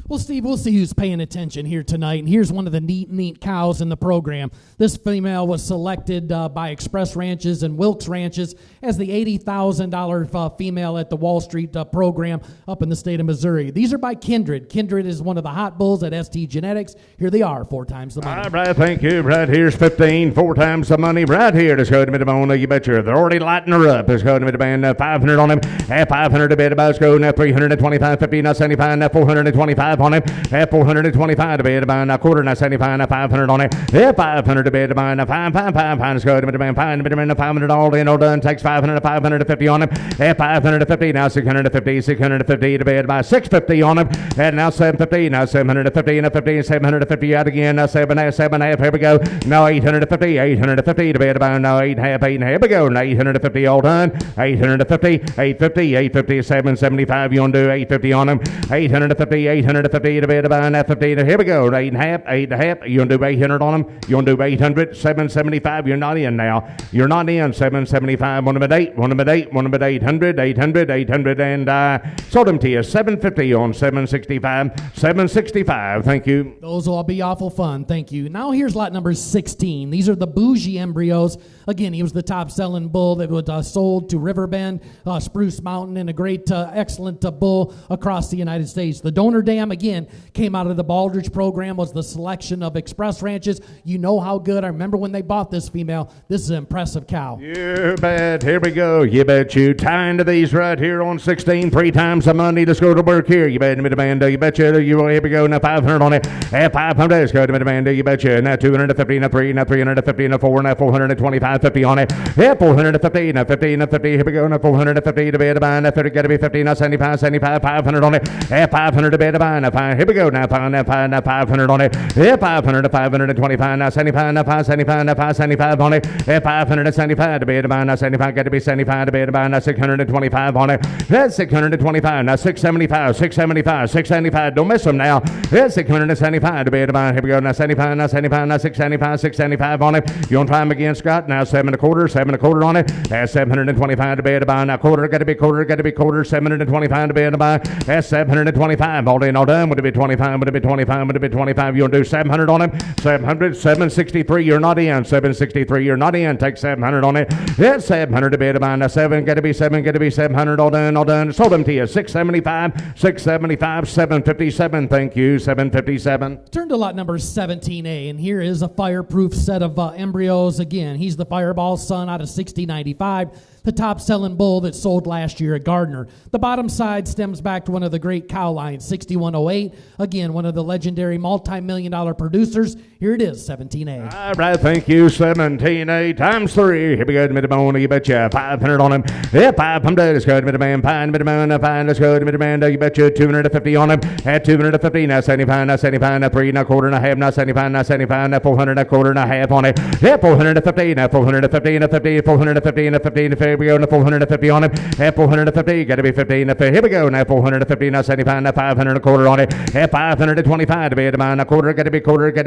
Well, Steve, we'll see who's paying attention here tonight. And here's one of the neat cows in the program. This female was selected by Express Ranches and Wilkes Ranches as the $80,000 female at the Wall Street program up in the state of Missouri. These are by Kindred. Kindred is one of the hot bulls at ST Genetics. Here they are, 4 times the money. All right, thank you. Right here's 15, 4 times the money. Right here, let's go to the bone. You betcha. They're already lighting her up. Let's go to the band. 500 on him. At 500 to bed about. Let's go now 325, 50, now 75, now 425 on him. At 425 to bed about. Now quarter, now 75, now 500 on it. At 500 to bed about. Now 5. Let's go to the band. 500 all in, all done. Takes 550 on him. At 550, now 650 to bed about. 650 on him. And now 750, now 750, now 50, 750 out again. Now 7.5. Here we go. Now 850 to bed about. Now 8.5. Here we go. Now 850 all done. 850, 775. You want to do 850 on him. 850 to bed about. Now 50. Here we go. 8.5. You want to do 800 on him. You want to do 800. 775. You're not in now. You're not in. 775. One of them at 8. One of them at 8. One of them at 800. 800. And sold them to you. 750 on 765. 765. Thank you. Those will all be awful fun. Thank you. Now here's lot number 16. These are the bougie embryos. Again, he was the top-selling bull that was sold to Riverbend, Spruce Mountain, and a great, excellent bull across the United States. The donor dam, again, came out of the Baldrige program, was the selection of Express Ranches. You know how good. I remember when they bought this female. This is an impressive cow. You bet. Here we go. You bet you. Tying to these right here on 16, 3 times the money. Let's go to work here. You bet me the band. You bet you. Here we go. Now 500 on it. At 500. Let's go to the band. You bet you. Now 250. Now 3. Now 350. Now 4. Now 425. 50 on it. Yeah, 450. Now 50. Now 50. Here we go. Now 450 to bed of mine. Now 50. Got to be 50. Now 75. 500 on it. At 500 to bed of mine. Now 5. Here we go. Now 500 on it. Yeah, 500 to 525. Now 75. Now 575. Now 575 on it. At 575 to bed of mine. Now 75. Got to be 75 to bed of mine. Now 625 on it. That's 625. Now 675. 675. 675. Don't miss them now. That's 675 to bed of mine. Here we go. Now 75. Now 75. Now 675. 675 on it. You want to try them again, Scott? Now 7 1/4 on it. That's 725 to bed of mine. Now quarter. Got to be quarter. 725 to bed of mine. That's 725. All in, all done. Would it be 25? Would it be 25? Would it be 25? You want to do 700 on him? 700, 763. You're not in. 763. You're not in. Take 700 on it. Yeah, 700 to bid to bind. 7. Got to be 7. Got to be 700. All done. All done. Sold them to you. 675. 675. 757. Thank you. 757. Turn to lot number 17A, and here is a fireproof set of embryos. Again, he's the Fireball Son out of 6095, the top-selling bull that sold last year at Gardner. The bottom side stems back to one of the great cow lines, 6108. Again, one of the legendary multi-million-dollar producers. Here it is, 17A. All right, thank you, 17A times 3. Here we go to mid-bone, you betcha. 500 on him. Yeah, 500. Let's go to mid-man, fine, mid-man, fine. Let's go to mid-man, you betcha. 250 on him. At 250, now 75, now 75, now 3, now quarter and a half, now 75, now 75, now 400, now quarter and a half on it. Yeah, 450, now 450, now 50, 450, now 50, here we go, now 450 on him. At 450, got to be 15, now here we go, now 450, now 75, now 500, a quarter on it. At 525 to be at a quarter, got to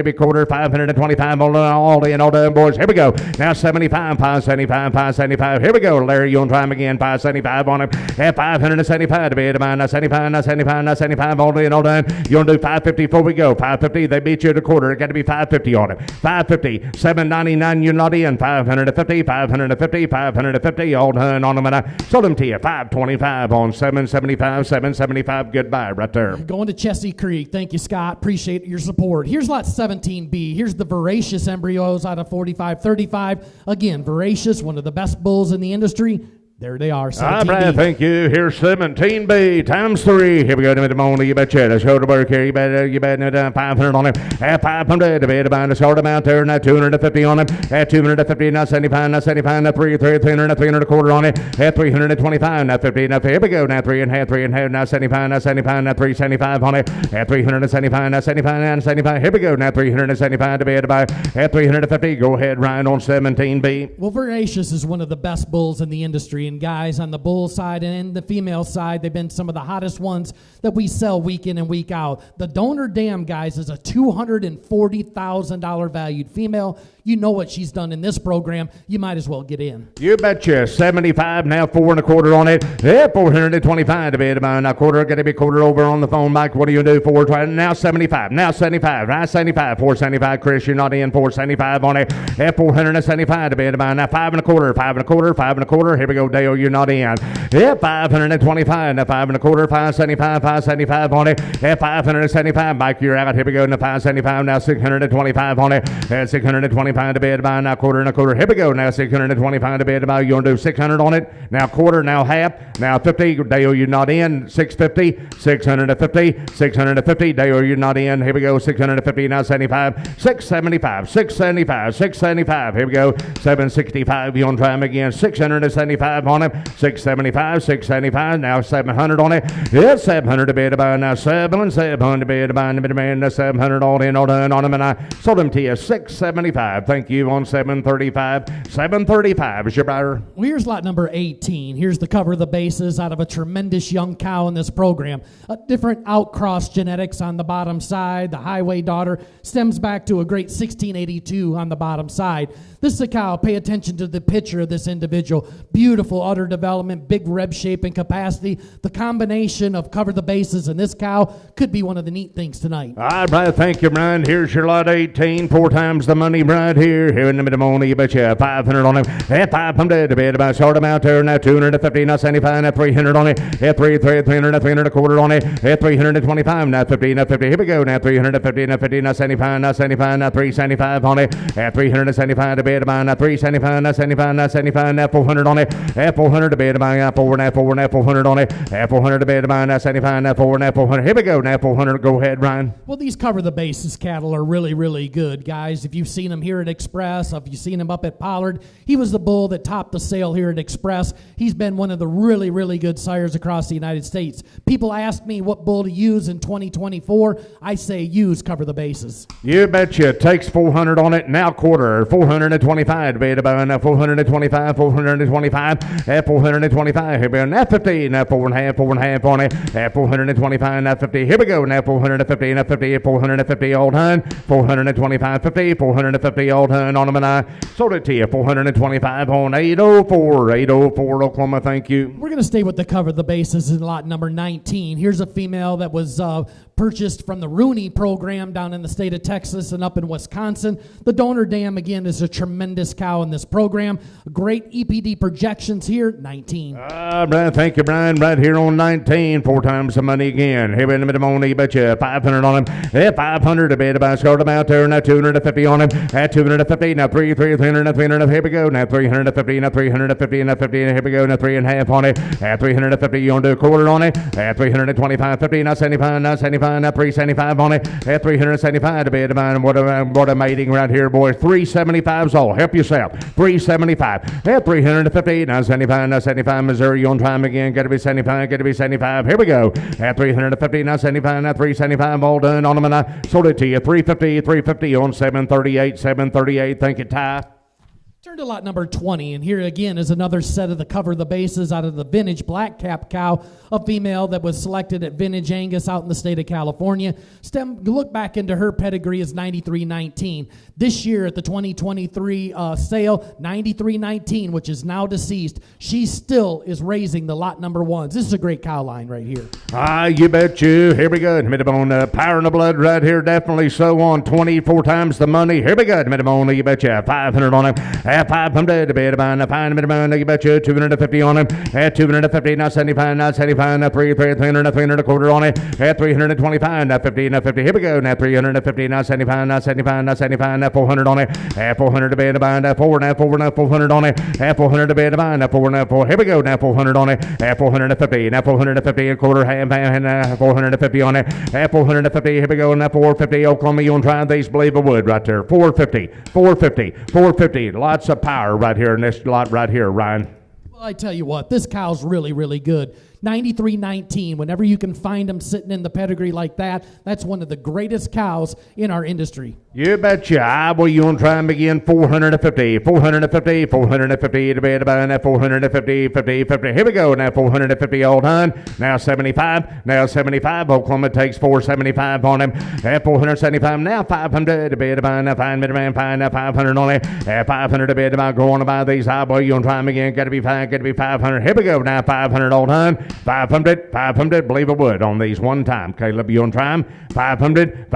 be quarter, 525, all in, all done, boys. Here we go. Now 75, 575, 575. Here we go. Larry, you want to try him again? 575 on him. At 575 to be at a 75, now 75, now 75, all in, all done. You want to do 550 before we go? 550, they beat you at a quarter. It got to be 550 on him. 550, 799, you're not in. 550, 550, 550, all done on them. And I sold them to you. 525 on 775, 775. Goodbye right there. Going to Chesapeake Creek. Thank you, Scott. Appreciate your support. Here's lot 17B. Here's the Voracious embryos out of 4535. Again, Voracious, one of the best bulls in the industry. There they are, 17B. All right, thank you. Here's 17B times 3. Here we go to Mid-Mona, you betcha. Let's go to work here. You bet 500 on him. At 500, to bid about, let's hold him out there. Now 250 on him. At 250, now 75, now 75, now 300, now 300 a quarter on it. At 325, now 50, now here we go. Now 3.5, now 75, now 75, now 375 on it. At 375, now 75, now 75. Here we go. Now 375 to bid about. At 350, go ahead, Ryan, on 17B. Well, Voracious is one of the best bulls in the industry. And guys, on the bull side and the female side, they've been some of the hottest ones that we sell week in and week out. The Donor Dam, guys, is a $240,000 valued female. You know what she's done in this program. You might as well get in. You betcha. 75, now 4 1/4 on it. Yeah, 425 to bid about. Now quarter, got to be quarter over on the phone, Mike. What do you do? 4 now 75, now 75, right? 75, 475. Chris, you're not in. 475 on it. Yeah, 475 to bid about. Now 5 1/4, 5 1/4, 5 1/4. Here we go, Dale. You're not in. Yeah, 525. Now 5 1/4, 575, 575 on it. Yeah, 575. Mike, you're out. Here we go. Now 575. Now 625 on it. Yeah, 625 to bid about. Now quarter and a quarter. Here we go. Now 625 to bid about. You want to do 600 on it? Now quarter. Now half. Now 50. Dale, you're not in. 650. 650. 650. Dale, you're not in. Here we go. 650. Now 75. 675. 675. 675. Here we go. 765. You want to try him again? 675 on him. 675. 675. Now 700 on it. Yeah, 700 to bid about. Now 700 to bid about. Now 700 all in, all done on him. And I sold him to you. 675. Thank you on 735. 735 is your buyer. Well, here's lot number 18. Here's the cover of the bases out of a tremendous young cow in this program. A different outcross genetics on the bottom side. The Highway Daughter stems back to a great 1682 on the bottom side. This is a cow. Pay attention to the picture of this individual. Beautiful udder development, big rib shape and capacity. The combination of cover the bases and this cow could be one of the neat things tonight. All right, thank you, Brian. Here's your lot 18. 4 times the money right here. Here in the middle, you betcha. 500 on him. At 500 to bid about. Short him out there. Now 250, now 75, now 300 on it. At 300, now 300 a quarter on it. At 325, now 50, now 50. Here we go. Now 350, now 50, now 75, now 75, now 375 on it. At 375 to bid about. Now 375, now 75, now 75, now 400 on it. At 400 to bid about. Now 4, now 4, now 400 on it. At 400 to bid about. Now 75, now 4, now 400. Here we go. Now 400. Go ahead, Ryan. Well, these cover the bases cattle are really, really good, guys. If you've seen them here at Express, if you've seen him up at Pollard, he was the bull that topped the sale here at Express. He's been one of the really, really good sires across the United States. People ask me what bull to use in 2024. I say use cover the bases. You betcha. Takes 400 on it. Now quarter. 425. 425 to be about now 425, 425, at 425. Here we go, now 50, now 4.5 on it, at 425, now 50. Here we go, now 450, now 50, 450 old hun, 425, 50, 450 old hun on them, and I sold it to you, 425 on 804, 804 Oklahoma, thank you. We're going to stay with the cover of the bases in lot number 19. Here's a female that was purchased from the Rooney program down in the state of Texas and up in Wisconsin. The donor dam, again, is a tremendous cow in this program. Great EPD projections here, 19. Brian, thank you, Brian. Right here on 19, 4 times the money again. Here in the middle, on bet you 500 on him. Yeah, 500 a bit about start him out there. Now 250 on him. At 250, now 300, 300. Here we go. Now 350, now 350, now 50. Here we go. Now 3.5 on it. At 350, you want to do a quarter on it. At 325, 50, now 75, now 75, now 375 on it. At 375 to be about what a mating right here, boys. 375's all. Help yourself. 375. At 350, now 75, now 75. Missouri, you on time again. Got to be 75, got to be 75. Here we go. At 350, now 75, now 375. All done on them, and I sold it to you. 350 on 738, 738. Thank you, Ty. Turn to lot number 20, and here again is another set of the cover of the bases out of the vintage black cap cow, a female that was selected at Vintage Angus out in the state of California. Look back into her pedigree is 9319. This year at the 2023 sale, 9319, which is now deceased. She still is raising the lot number ones. This is a great cow line right here. You bet you. Here we go. Middle power in the blood right here. Definitely so on 24 times the money. Here we go. Middle, you bet you 500 on him. At 500 to bid about a fine minimum, you bet you 250 on him. At 250, not 75, not 75, not 300, 300 a quarter on it. At 325, not 50, not 50. Here we go. Now 350, not 75, not 75, not 75, not 400 on it. At 400 to bid about a 4, now 4, now 400 on it. At 400 to bid about a 4, now 4. Here we go. Now 400 on it. At 450, now 450 a quarter, half, 450 on it. At 450, here we go. Now 450. Oklahoma, you want to try these? Believe it would right there. 450, 450, 450. Lots of power right here in this lot right here, Ryan. Well, I tell you what, this cow's really, really good. 9319, whenever you can find them sitting in the pedigree like that, that's one of the greatest cows in our industry. You betcha. Well, you want to try them again? 450, 450, 450 to be at about that 450, 50, 50. Here we go. Now 450 old hun. Now 75. Now 75. Oklahoma takes 475 on him. At 475. Now 500 to be at about that fine midman. Fine. Now 500 on it. At 500 to be at about going about these. Boy, you want to try them again? Got to be 500. Here we go. Now 500 old hun. 500, believe it would, on these one time. Caleb, you on time? 500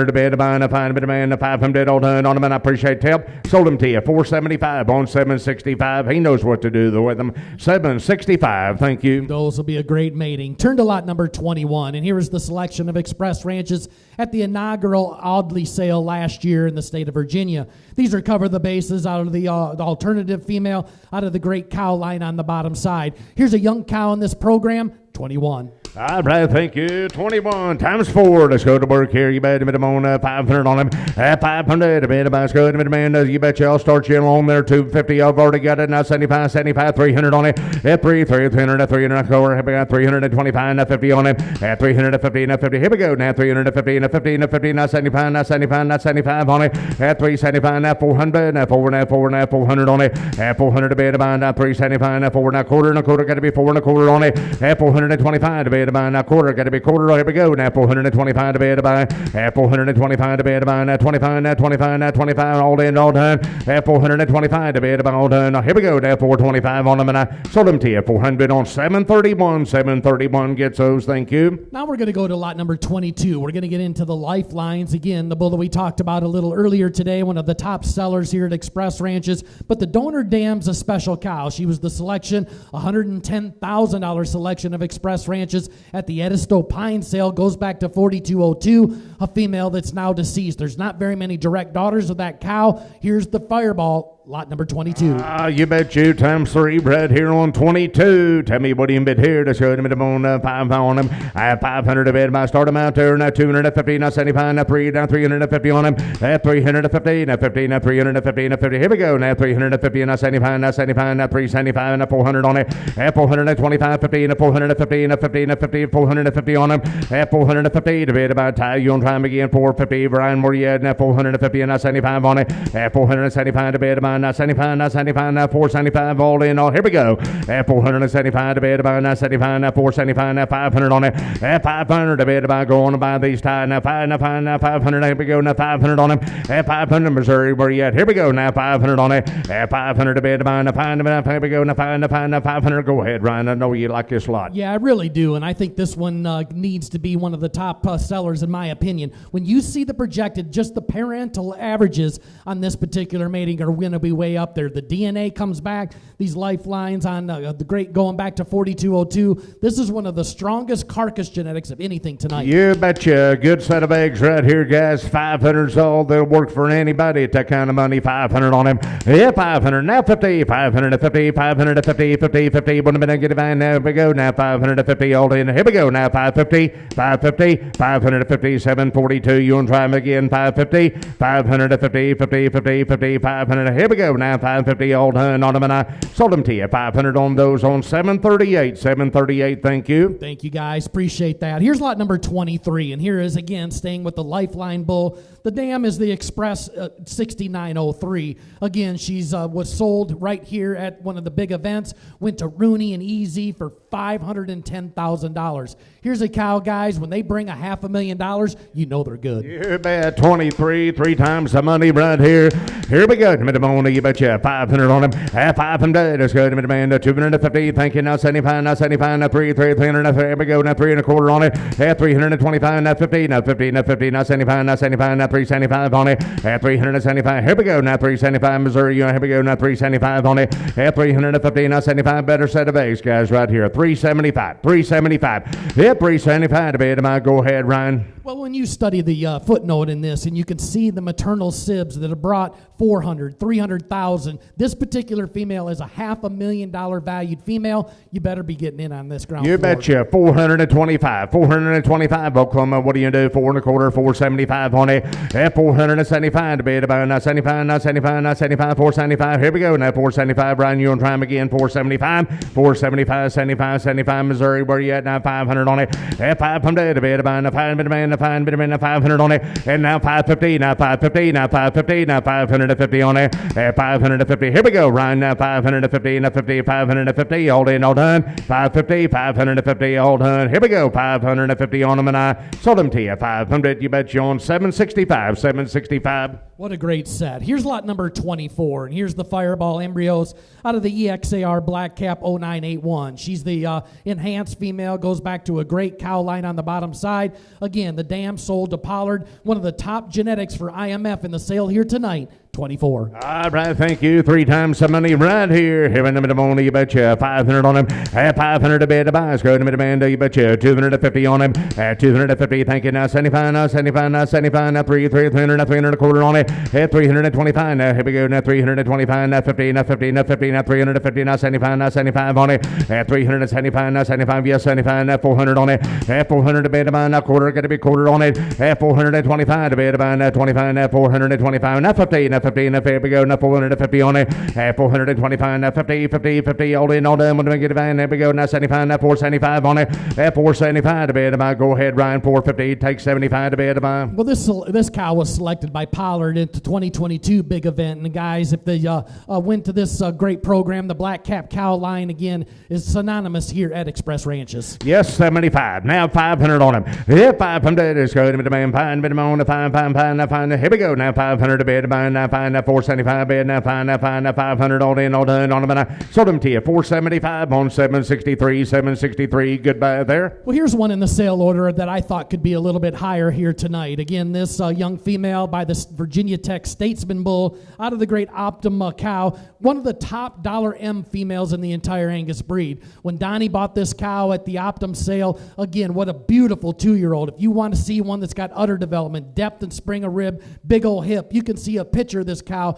to bed, about a fine bit of man, 500 old hun on them, and I appreciate the help. Sold them to you, 475 on 765. He knows what to do with them. 765, thank you. Those will be a great mating. Turn to lot number 21, and here is the selection of Express Ranches at the inaugural Audley sale last year in the state of Virginia. These are cover the bases out of the alternative female, out of the great cow line on the bottom side. Here's a young cow in this program, 21. All right, thank you. 21 times 4. Let's go to work here. You bet him on 500 on him. At 500, a bit about go to man. You bet you I'll start you along there. 250. I've already got it. Now 75, 300 on it. At 300, 300. Over. Here we got 325. Now 50 on it. At 350, now 50. Here we go. Now 350, now 50, now 50. Now 75, now 75, now 75 on it. At 375, now 400. Now 4, now 4, now 400 on it. At 400, a bit about now 375, now 4, now quarter, and a quarter. Got to be 4 and a quarter on it. At 425 to be to buy now quarter, got to be quarter. Here we go. Now 425 to be to buy. At 425 to be to buy. Now 25, now 25, now 25. All in, all done. At 425 to be to buy. All done. Now here we go. Now 425 on them, and I sold them to you. 400 on 731. 731 gets those. Thank you. Now we're going to go to lot number 22. We're going to get into the lifelines again. The bull that we talked about a little earlier today, one of the top sellers here at Express Ranches. But the donor dam's a special cow. She was the selection, $110,000 selection of Express Ranches at the Edisto Pine sale. Goes back to 4202, a female that's now deceased. There's not very many direct daughters of that cow. Here's the Fireball, lot number 22. You bet you, times 3, Brad, here on 22. Tell me what you bid here to show them on 5 on him. I have 500 to bid. I start him out there. Now 250, now 75, now 3, now 350 on him. At 350, now 50, now 350, now 50. Here we go. Now 350, now 75, now 75, now 375, now 400 on it. At 425, 50, now 450, now 50, now 450, 450 on him. At 450, divided by Ty. You want to try him again? 450. Brian, where you at? Now 450 and 75 on it. At 475, divided by 75, 75, now 475, all in, all. Here we go. At 475, divided by 75, now 475, now 500 on it. At 500, divided by going by these Ty. Now 500, here we go. Now 500 on him. At 500, Missouri, where you at? Here we go. Now 500 on it. At 500, divided by 500, here we go. Now 500. Go ahead, Ryan. I know you like this a lot. Yeah, I really do, and I think this one needs to be one of the top sellers in my opinion. When you see the projected, just the parental averages on this particular mating are going to be way up there. The DNA comes back. These lifelines on the great going back to 4202. This is one of the strongest carcass genetics of anything tonight. You betcha. Good set of eggs right here, guys. 500's all. They'll work for anybody at that kind of money. 500 on him. Yeah, 500. Now 50. 500 to 50. 500 to 50. 50. 50. One minute. Get it fine. Now we go. Now 500 to 50. All in. Here we go. Now 550. 550. 500 to 50. 742. You want to try them again? 550. 500 to 50. 50. 50. 50. 500. Here we go. Now 550. All done on them, and I sold them to you. 500 on those on 738. 738. Thank you. Thank you, guys. Appreciate that. Here's lot number 23, and here is again staying with the Lifeline bull. The dam is the Express 6903. Again, she's was sold right here at one of the big events. Went to Rooney and Easy for $510,000. Here's a cow, guys. When they bring $500,000, you know they're good. You bet. 23, 3 times the money right here. Here we go. You betcha. 500 on him. 500. Let's go to man. 250. Thank you. Now 75. Now 75. Now 300. Now here we go. Now 3 1/4 on it. At 325. Now 50. Now 50. Now 50. Now 75. Now 75. Now 375 on it. At 375. Here we go. Now 375 Missouri. Here we go. Now 375 on it. At 350. Now 75. Better set of eggs, guys, right here. 375. 375. Yep, 375 to bed. Go ahead, Ryan. Well, when you study the footnote in this, and you can see the maternal sibs that have brought 400, 300,000. This particular female is a $500,000 valued female. You better be getting in on this ground You floor. betcha. 425. 425. Oklahoma, what do you do? 4 1/4, 475 on it. At 475 to bed. Now 75, now 75, now 75, 475. Here we go. Now 475. Ryan, you want to try him again? 475. 475, 75, 75 Missouri. Where you at? Now 500 on it. At 500 to bed. Now 500 on it. And now 550. Now 550. Now 550. Now 550 on it. At 550. Here we go, Ryan. Now 550. Now 50. 550. All in, all done. 550. 550. All done. Here we go. 550 on them, and I sold them to you. 500. You bet you on 765. 765. What a great set. Here's lot number 24, and here's the Fireball embryos out of the EXAR Black Cap 0981. She's the enhanced female, goes back to a great cow line on the bottom side. Again, the dam sold to Pollard, one of the top genetics for IMF in the sale here tonight. 24. All right, thank you. 3 times the money right here. Here in the middle, you betcha. 500 on him. At 500 to bed to buy. Go to the middle, you betcha. 250 on him. At 250, thank you. Now 75, now 75, now 75, now 300, now 300 1/4 on it. At 325, now here we go. Now 325, now 50, now 50, now 50, now 350, now 75, now 75 on it. At 375, now 75, yes, 75, now 400 on it. At 400 to bed to buy. Now quarter, got to be quarter on it. At 425 to bed to buy. Now 25, now 425, now 50, now 50, now here we go. Now 450 on it. At 425, now 50, 50, 50, all in, all done. When we get it back, there we go. Now 75, now 475 on it. At 475 to bed to buy. Go ahead, Ryan. 450, take 75 to bed to buy. Well, this cow was selected by Pollard at the 2022 big event, and guys, if they went to this great program, the Black Cap cow line again is synonymous here at Express Ranches. Yes, 75. Now 500 on him. Yeah, 500 is going to be the man. Fine, but I'm on the fine. Now fine. Here we go. Now 500 to bed to buy. Now fine. Now 475 bed. Now fine. Now 500 all in, all done on them. And I sold them to you. 475 on 763. 763. Goodbye there. Well, here's one in the sale order that I thought could be a little bit higher here tonight. Again, this young female by the Virginia Tech Statesman bull out of the great Optima cow, one of the top $M females in the entire Angus breed. When Donnie bought this cow at the Optum sale, again, what a beautiful 2-year-old. If you want to see one that's got udder development, depth and spring of rib, big old hip, you can see a picture of this cow.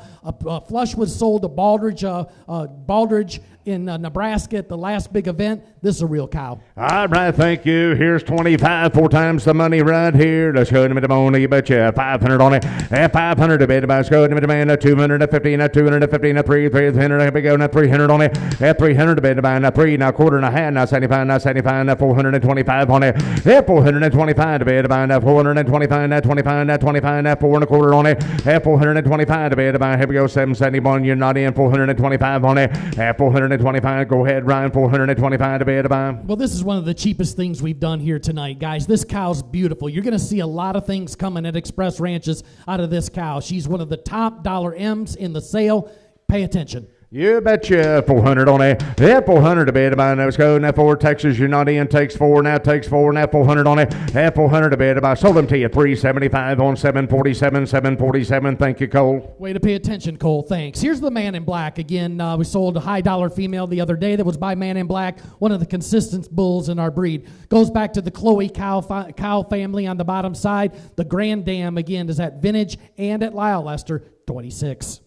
Flush was sold to Baldridge in Nebraska at the last big event. This is a real cow. All right, thank you. Here's 25, 4 times the money right here. Let's go to the money. You betcha 500 on it. At 500 to bid. Let's go to the man. 250. Now 250. Now 300. Here we go. Now 300 on it. At 300 to bid. Now 3. Now quarter and a half. Now 75. Now 75. Now 425 on it. At 425 to bid. Now 425. Now 25. Now 25. Now 4 and a quarter on it. At 425 to bid. Here we go. 771. You're not in. 425 on it. At 425. Go ahead, Ryan. 425 to bid. Well, this is one of the cheapest things we've done here tonight, guys. This cow's beautiful. You're going to see a lot of things coming at Express Ranches out of this cow. She's one of the top dollar M's in the sale. Pay attention. You betcha 400 on it. Yeah, 400 to bid. Let's go. Now 4 Texas. You're not in. Takes 4. Now takes 4. Now 400 on it. Yeah, 400 to bid. I sold them to you. 375 on 747. 747. Thank you, Cole. Way to pay attention, Cole. Thanks. Here's the Man in Black. Again, we sold a high dollar female the other day that was by Man in Black, one of the consistent bulls in our breed. Goes back to the Chloe cow family on the bottom side. The Grand Dam, again, is at Vintage and at Lyle Lester, 26.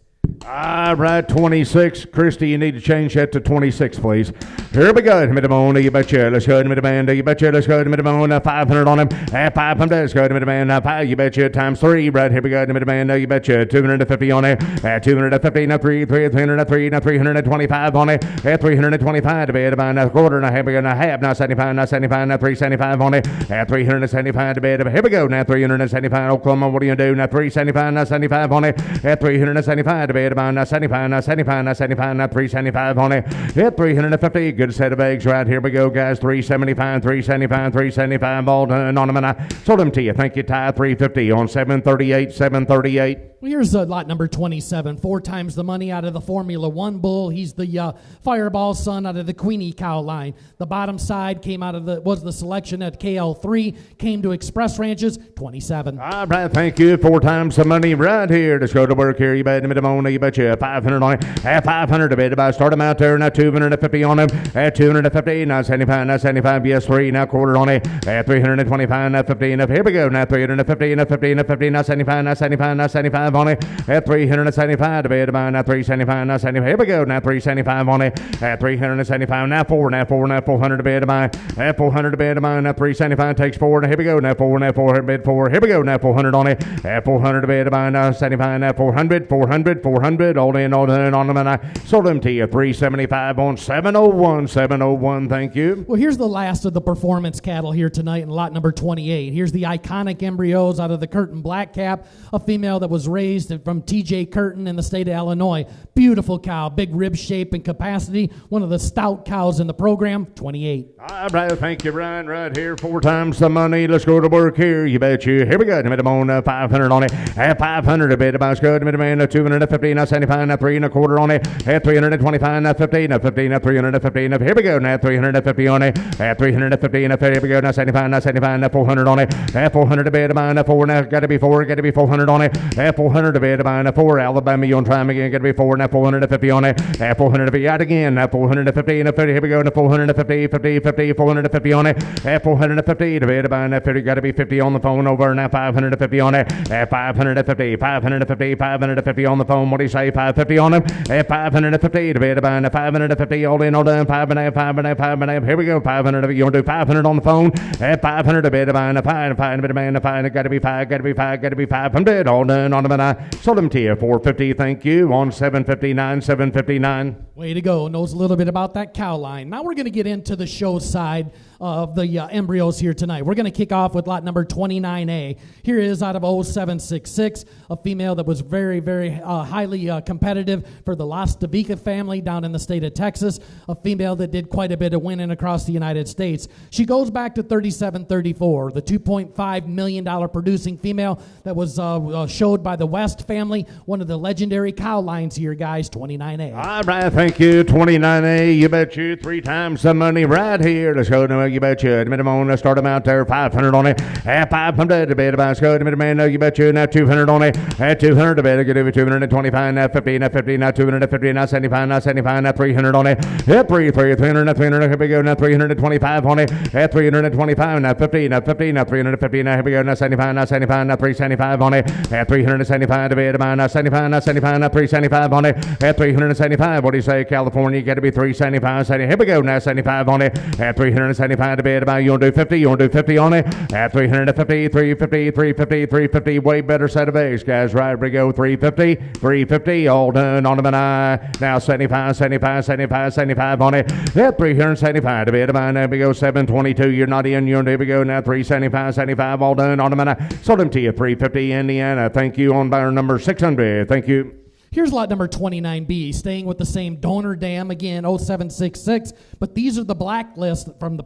All right, 26. Christy, you need to change that to 26, please. Here we go. Midamon, you betcha. Let's go to Midamon. You betcha. Let's go to Midamon. 500 on him. 500. Let's go to Midamon. 5. You betcha. Times 3. Right here we go to Midamon. You betcha. 250 on it. 250. Now 303. Now 325 on it. 325 to bed. About a quarter. Now here we go. Now half. Now 75. Now 75. Now 375 on it. 375 to bed. Here we go. Now 375. Oklahoma. What are you going to do? Now 375. Now 75 on it. 375 to bed. About 75. Now 75. Now 75. Now 375 on it. 350. Good set of eggs right here we go, guys. 375, 375, 375. All done on them, and I sold them to you. Thank you, Ty. 350 on 738, 738. Well, here's lot number 27. 4 times the money out of the Formula One bull. He's the Fireball son out of the Queenie cow line. The bottom side came out of was the selection at KL3. Came to Express Ranches, 27. All right, thank you. 4 times the money right here. Let's go to work here. You bet him you betcha. 500 on it. 500 to bid. About start them out there. Now 250 on him. At 250, now 75, now 75, yes, 3, now quarter on it. At 325, now 50, now here we go. Now 350, now 50, now 50, now 75, now 75, now 75 on it. At 375 to bid. Now 375, now 75. Here we go. Now 375 on it. At 375, now 4, now 4, now 400 to bid. At 400 to bid. Now 375 takes 4. Now here we go. Now 4, now 4 bid 4. Here we go. Now 400 on it. At 400 to bid. Now 75, now 400, 400, 400. All in, all done on them, and I sold them to you. 375 on 701. 701, thank you. Well, here's the last of the performance cattle here tonight in lot number 28. Here's the iconic embryos out of the Curtin Black Cap, a female that was raised from TJ Curtin in the state of Illinois. Beautiful cow, big rib shape and capacity, one of the stout cows in the program, 28. All right, thank you, Ryan. Right here, 4 times the money. Let's go to work here. You bet you. Here we go. Mid on 500 on it. At 500 a bit. About good. Mid 250. Now 75. Now 3 1/4 on it. At 325. Now 50. Now 50. Now 350. Now here we go. Now 350 on it. At 350. Now 50. Here we go. Now 75. Now 75. Now 400 on it. At 400 a bit. About 4. Now got to be 4. Got to be 400 on it. At 400 a bit. About 4. Alabama, you want to try them again? Got to be 4. Now 450 on it. At 450 out again. Now 450. Now 50. Here we go. Now 450. 50. 50. 450 on it. At 450 to bid. About 50. Got to be 50 on the phone over. Now 550 on it. At 550. 550. 550 on the phone. What do you say? 550 on him. At 550 to bid. About 550 all in, all done. 5.5. 5.5. 5.5. Here we go. 500. You want to do 500 on the phone? At 500 to bid. About 5. 5 bid. Man, 5. Got to be 5. Got to be 5. Got to be 500. All done on them. And I sold them to you. 450. Thank you. On 759. 759. Way to go. Knows a little bit about that cow line. Now we're going to get into the show side of the embryos here tonight. We're going to kick off with lot number 29A. Here is out of 0766, a female that was very, very highly competitive for the Las Tavica family down in the state of Texas, a female that did quite a bit of winning across the United States. She goes back to 3734, the $2.5 million producing female that was showed by the West family, one of the legendary cow lines here, guys, 29A. All right, thank you, 29A. You bet you 3 times the money right here. Let's go to you bet you. Admit them on, start them out there, 500 on it. At 500 to bid about go. Admit man, you bet you. Now 200 on it. At 200 to bid, I could do 225. Now 50. Now 50. Now 250. Now 75. Now 75. Now 300 on it. At 300. Now 300. Here we go. Now 325 on it. At 325. Now 50. Now 50. Now 350. Now here we go. Now 75. Now 75. Now 375 on it. At 375. 375 to bid about 75, 375 on it. At 375, what do you say, California? Got to be 375. Here we go now, 75 on it. At 375 to bid about. You want to do 50? You want to do 50 on it? At 350, 350, 350, 350. Way better set of eggs, guys. Right, we go 350, 350. All done on the eye. Now 75, 75, 75, 75 on it. At 375 to bid about. There we go 722. You're not in. You're there we go now 375, 75. All done on the eye. Sold them to you 350, Indiana. Thank you on buyer number 600. Thank you. Here's lot number 29B, staying with the same donor dam again, 0766, but these are the blacklist from the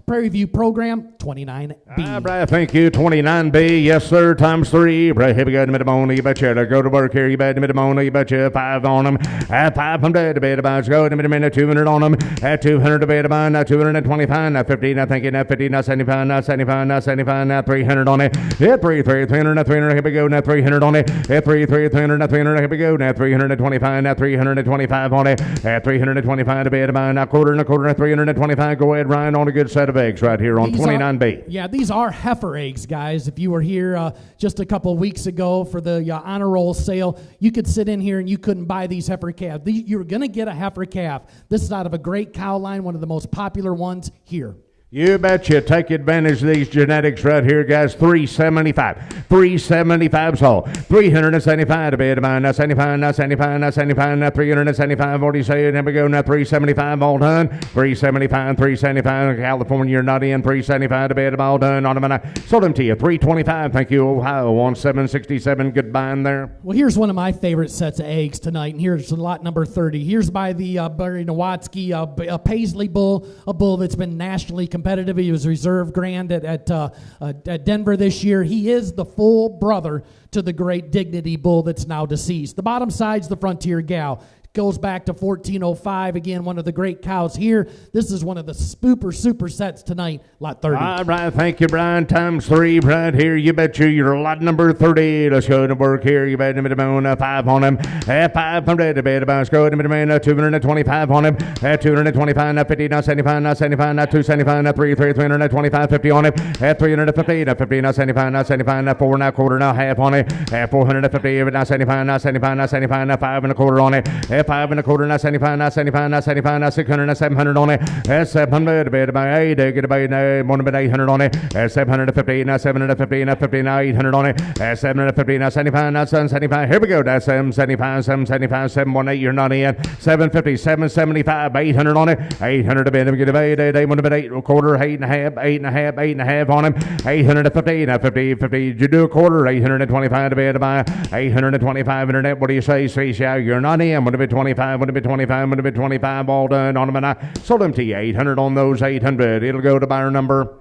Prairie View program, 29B. All right, thank you, 29B, yes sir, times 3. Right, here we go, Midamona, you betcha. Go to work here, you bet, Midamona, you betcha. 5 on them, at 500, debate about, go to Midamona, 200 on them, at 200, debate about, now 225, now 50, now thank you, now 50, now 75, now 75, now 75, now 300 on it, at 300, now 300, here we go, now 300 on it, at 300, now 300, here we go. Now 325, now 325 on it. At 325 to bid about now quarter, now 325. Go ahead, Ryan, on a good set of eggs right here on 29B. These are heifer eggs, guys. If you were here just a couple weeks ago for the honor roll sale, you could sit in here and you couldn't buy these heifer calves. You were going to get a heifer calf. This is out of a great cow line, one of the most popular ones here. You betcha. Take advantage of these genetics right here, guys. 375. 375 so 375 to bid about now 75, now 75, now 75, now 375. What do you say? There we go. Now 375 all done. 375, 375. California, you're not in. 375 to bid all done. On a minute. Sold them to you. 325. Thank you, Ohio. On 767. Goodbye in there. Well, here's one of my favorite sets of eggs tonight, and here's lot number 30. Here's by the Barry Nowatzki Paisley bull, a bull that's been nationally competitive. He was reserve grand at Denver this year. He is the full brother to the great Dignity bull that's now deceased. The bottom side's the Frontier Gal. Goes back to 1405. Again, one of the great cows here. This is one of the super sets tonight, lot 30. All right, thank you, Brian. Times 3 right here. You bet you're lot number 30. Let's go to work here. You bet him at the 5 on him. At 500, the bed about. Let's go to him 225 on him. At 225, now 50, now 75, now 75, now 275, now 325, 50 on him. At 350, now 50, now 75, now 75, now 4, now quarter, now half on it. At 450, now 75, now 75, now 75, now 5 and a quarter on it. At 5 and a quarter, now 75, now 75, now 75, now 600, now 700 on it. At 700, bid about 8, get about 800 on it. At 750, now 750, now 50, now 800 on it. At 750, now 75, now 775. Here we go. That's 775, 775, 718. You're not in. 750, 775, 800 on it. 800 to bid. Get about 8, 1 bid 8 quarter, 8.5, 8.5, 8.5 on him. 850, now 50, 50. Did you do a quarter? 825 to bid about 825 internet. What do you say? CCI, you're not in. Would it be 25? Would it be 25? Would it be 25? All done on them, and I sold them to you. 800 on those 800. It'll go to buyer number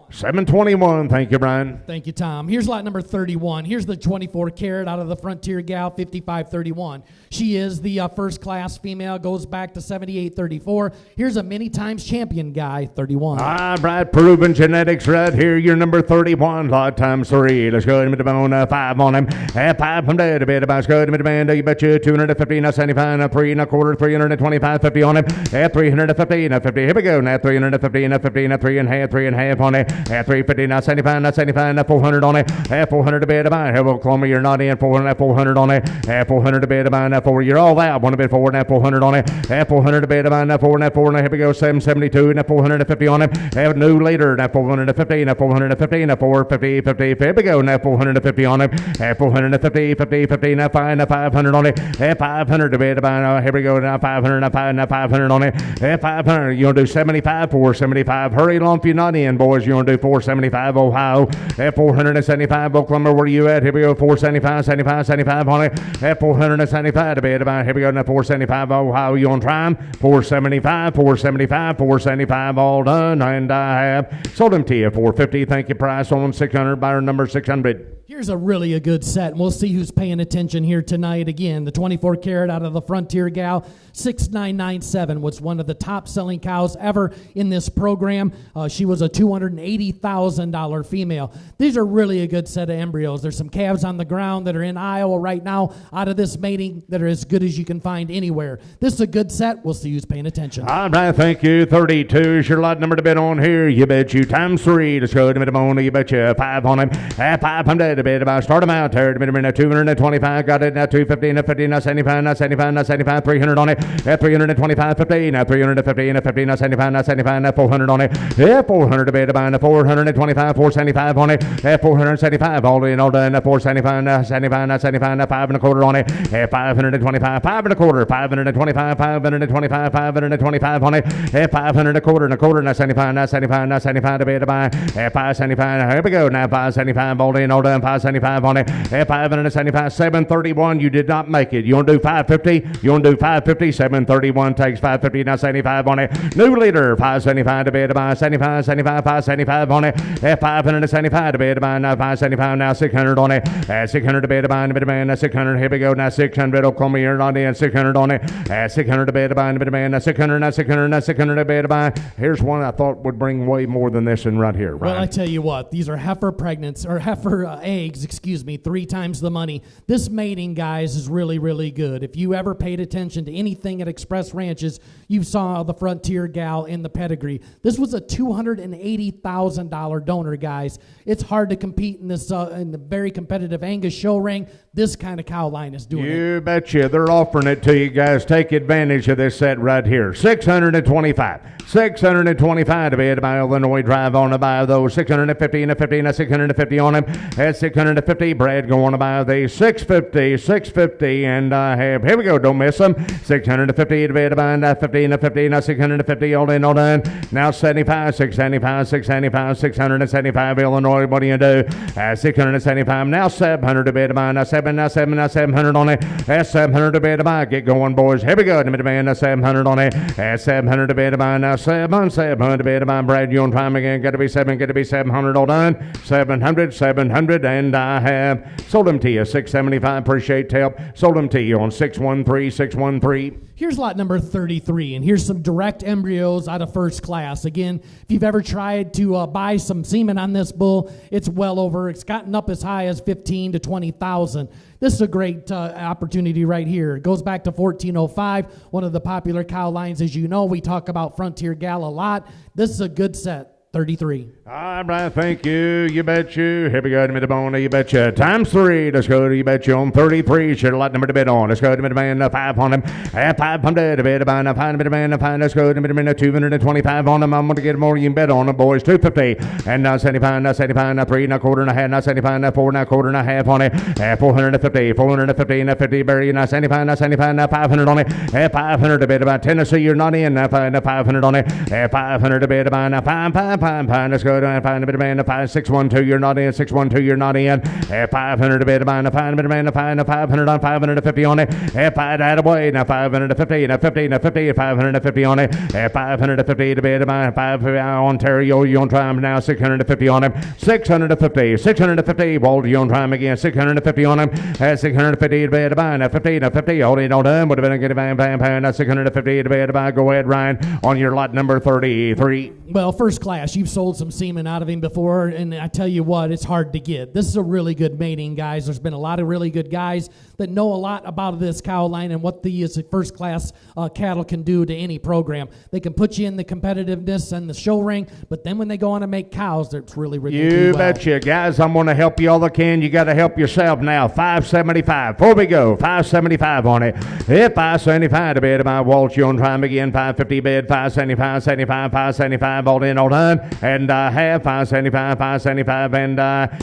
721. Thank you, Brian. Thank you, Tom. Here's lot number 31. Here's the 24 carat out of the Frontier Gal, 5531. She is the first class female, goes back to 7834. Here's a many times champion guy, 31. All right, proven genetics right here. You're number 31, lot times 3. Let's go ahead and on 5 on him. At 5 from there to bed about. Let's go ahead and demand. You bet you 250, now 75, now 3 and a quarter, 325, 50 on him. At 350, now 50. Here we go. Now 350, now 50, now 3.5 on it. At 350, now 75, now 75, now 400 on it. At 400 to bed about. Here, Oklahoma, you're not in. 400 on it. At 400 to bed about. Now 4, you're all out. One to bid 4, now 400 on it. At 400 to bed about. Now 4, now 4, now here we go. 772, now 450 on him. At new later, now 450, now 450, now 450, 50. Here we go. Now 450 on him. At 450, 50, 50, now 5, now 500 on it. At 500 to bed about. Here we go. Now 500, now 5, now 500 on it. At 500, you're going to do 75, 475. Hurry along if you're not in, boys. You're going to do 475 Ohio. At 475 Oklahoma, where are you at? Here we go. 475, 75, 75 on it. At 475 to bed about. Here we go. Now 475 Ohio. You on time? 475, 475, 475 all done. And I have sold them to you. 450. Thank you. Price on 600. Buyer number 600. Here's a really good set, and we'll see who's paying attention here tonight. Again, the 24 carat out of the Frontier Gal, 6997 was one of the top-selling cows ever in this program. She was a $280,000 female. These are really a good set of embryos. There's some calves on the ground that are in Iowa right now out of this mating that are as good as you can find anywhere. This is a good set. We'll see who's paying attention. All right, thank you. 32 is your lot number to bid on here. You bet you times 3. Let's go to him. You bet you 5 on him. At 500. debated by, start them out there, 225, got it, now 250, now 50, now 75, now 75, now 75, 300 on it, at 325, 50, now 350, now 50, now 75, now 75, now 400 on it, yeah, 400 debated by, now 425, 475 on it, at 475, all in, all done, now 475, now 75, now 75, now 5 1/4 on it, at 525, 5 1/4, 525, 525, 525 on it, at 500 1/4, now 75, now 75, now 75 debated by, at 575, here we go, now 575, all in, all done, 575 on it, at 575, 731, you did not make it. You want to do 550? You want to do 550? 731 takes 550, now 75 on it. New leader, 575 debated by, 75, 75, 575 on it, at 575 debated by, now 575, now 600 on it, at 600 debated by, now 600, here we go, now 600, Oklahoma, you're not in, 600 on it, at 600 debated by, now 600, now 600, now 600 debated by. Here's one I thought would bring way more than this one right here, right? Well, I tell you what, these are heifer eggs, 3 times the money. This mating, guys, is really, really good. If you ever paid attention to anything at Express Ranches, you saw the Frontier gal in the pedigree. This was a $280,000 donor, guys. It's hard to compete in this in the very competitive Angus show ring. This kind of cow line is doing it. You betcha. They're offering it to you guys. Take advantage of this set right here. 625. 625 to be by Illinois Drive on to buy those. 650 and a 50 and a 650 on him. At 650, Brad going to buy the 650, 650, and I have, here we go, don't miss them. 650 to be by 50 and a 50 and a 650, all in, all done. Now 75, 675, 675, 675, Illinois, what do you do? 675, now 700 to be by, now 700 on it. At 700 to be by, get going, boys. Here we go, to be by, 700 on it. At 700 to be by, now 700 to be by, Brad, you on time again, got to be 700, all done. 700, and I have sold them to you, 675, appreciate help. Sold them to you on 613. Here's lot number 33, and here's some direct embryos out of first class. Again, if you've ever tried to buy some semen on this bull, it's gotten up as high as 15 to 20,000. This is a great opportunity right here. It goes back to 1405, one of the popular cow lines. As you know, we talk about Frontier Gal a lot. This is a good set. 33. All right, thank you. You bet you. Here we go to the bone. You bet you. Times 3. Let's go to you bet you on 33. Should a lot number to bid on. Let's go to the man 5 on him. At 500 to bid about 5 to man 5. Let's go to the man 225 on him. I'm going to get more. You can bet on them, boys. 250 and now 75. Now 75. Now 3. Now quarter and a half. Now 75. Now 4. Now quarter and a half on it. At 450. 450. Now 50. Barry. Now 75. Now 75. Now 500 on it. At 500 to bid about Tennessee. You're not in. Now 500 on it. At 500 to bid about now 5. Let's go to 5 bid man 5 612. You're not in. 612. You're not in. At 500 to bid man 5 bid man 500 on 550 on it. At 5 that away now 550 now 50 now 50 550 on it. At 550 to bid man 5 Ontario. You on time now 650 on him. 650. Walt you on time again 650 on him. At 650 to bid man 50 now 50. Hold it on done. Would have been a good bam 650 to bid man. Go ahead, Ryan, on your lot number 33. Well, first class, you've sold some semen out of him before, and I tell you what, it's hard to get. This is a really good mating, guys. There's been a lot of really good guys that know a lot about this cow line and what these first class cattle can do to any program. They can put you in the competitiveness and the show ring, but then when they go on to make cows, it's really You betcha, guys. I'm going to help you all I can. You got to help yourself now. 575. Before we go, 575 on it. If 575 to bid by Walt, you on time again. 550 bid, 575, 75, 575, all in, all done. And I have 575, and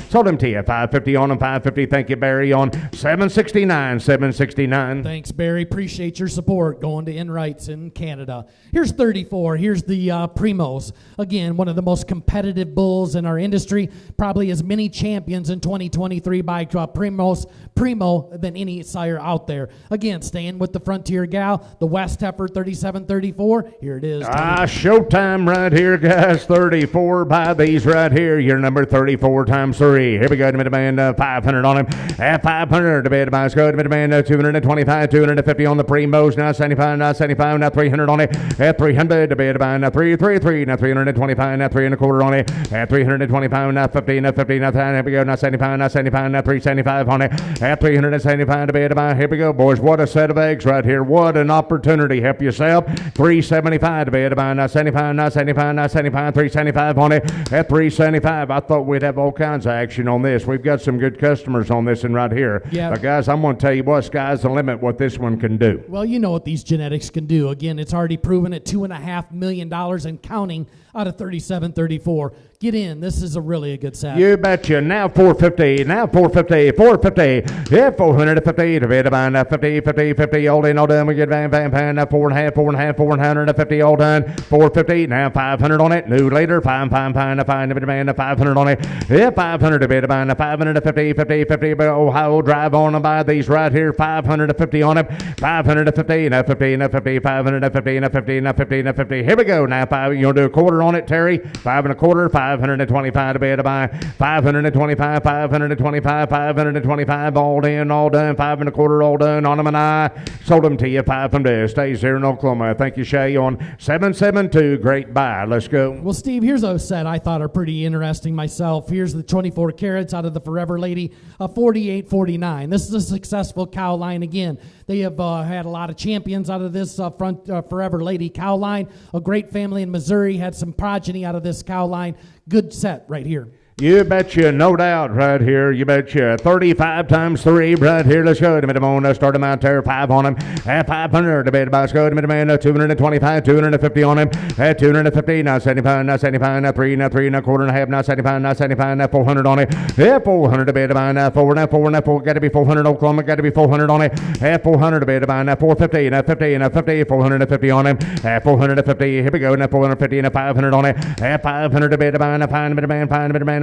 sold them to you. 550 on them, 550. Thank you, Barry, on 769. Thanks, Barry. Appreciate your support going to Enrights in Canada. Here's 34. Here's the Primos. Again, one of the most competitive bulls in our industry. Probably as many champions in 2023 by Primo than any sire out there. Again, staying with the Frontier Gal, the West Heifer 3734. Here it is. Showtime right here, guys. 34 by these right here. Your number 34 times 3. Here we go to mid-man 500 on him. At 500 to bid by us. Go to mid-man 225, 250 on the Primos. Now 75, now 75, now 300 on it. At 300 to bid by now 333, now 325, now 3 1/4 on it. At 325, now 50, now 50, now 10. Here we go. Now 75, now 75, now 375 on it. At 375 to bid by. Here we go, boys. What a set of eggs right here. What an opportunity. Help yourself. 375 to bid by. Now 75, now 75. $9.75, $3.75 on it. At $3.75, I thought we'd have all kinds of action on this. We've got some good customers on this and right here. Yeah. Guys, I'm going to tell you what, sky's the limit what this one can do. Well, you know what these genetics can do. Again, it's already proven at $2.5 million and counting out of 3734. Get in. This is a good set. You betcha. Now $450. Now $450. $450. Yeah, $450 divided by 50, 50, 50. All in, all done. We get bang, bang, bang. $4.5, $4.5, $450. All done. $450. Now $500 on it. New later. Fine, 500 on it. Yeah, $500 divided by 550, 50, 50. Ohio Drive on and buy these right here. $550 on it. $550. Now 50. Now 50. $550. Now 50. Now 50. Now 50. Here we go. Now five. You want to do a quarter on it, Terry? 5 1/4. 525 to be to buy. 525, 525, 525. All in, all done. 5 1/4, all done. On them and I sold them to you. 5 from there. Stays here in Oklahoma. Thank you, Shay. On 772. Great buy. Let's go. Well, Steve, here's a set I thought are pretty interesting myself. Here's the 24 carats out of the Forever Lady, 48.49. This is a successful cow line again. They have had a lot of champions out of this front Forever Lady cow line. A great family in Missouri had some progeny out of this cow line. Good set right here. You betcha, no doubt, right here. You betcha. 35 times 3, right here. Let's go. Let's start them out there. 5 on him. At 500. Debate about go. 225, 250 on him. At 250. Now 75, now 75, now 3, now 3, now quarter and a half. Now 75, now 75, now 400 on it. At 400. Debate about now 4, now 4, now 4. Got to be 400. Oklahoma. Got to be 400 on it. At 400. Debate about now 450, now 50, now 50. 450 on him. At 450. Here we go. Now 450, now 500 on it. At 500. Debate about now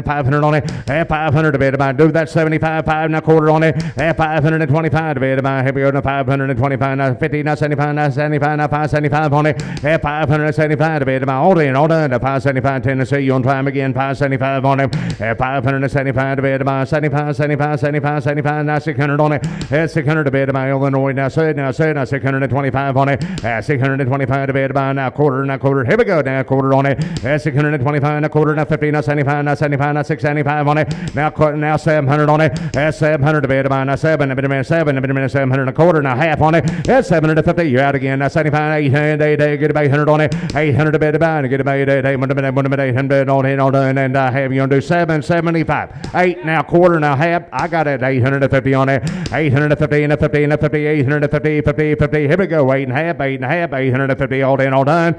500 on it. At 500 divided by do that 75, 5 now quarter on it. At 525 divided by here we go to 525, now 50, now 75, now 75, now 575 on it. At 575 divided by all in, all done to 575 Tennessee. You on time again, 575 on it. At 575 divided by 75, 75, 75, 75, now 600 on it. At 600 divided by Illinois, now 625 on it. At 625 divided by now quarter. Here we go, now quarter on it. At 625, now quarter, now 50, now 75, now 75, now 675 on it. Now 700 on it. That's 700 divided by now 7. 700 and a quarter. Now half on it. That's 750. You're out again. Now 75, 800, get about 800 on it. 800 divided by and get about 800 on it. All done. And I have you going to do 775. 8 now quarter. Now half. I got it. 850 on it. 850 and a 50 and a 50. 850, 50, 50. Here we go. 8 and a half. 850 all in, all done.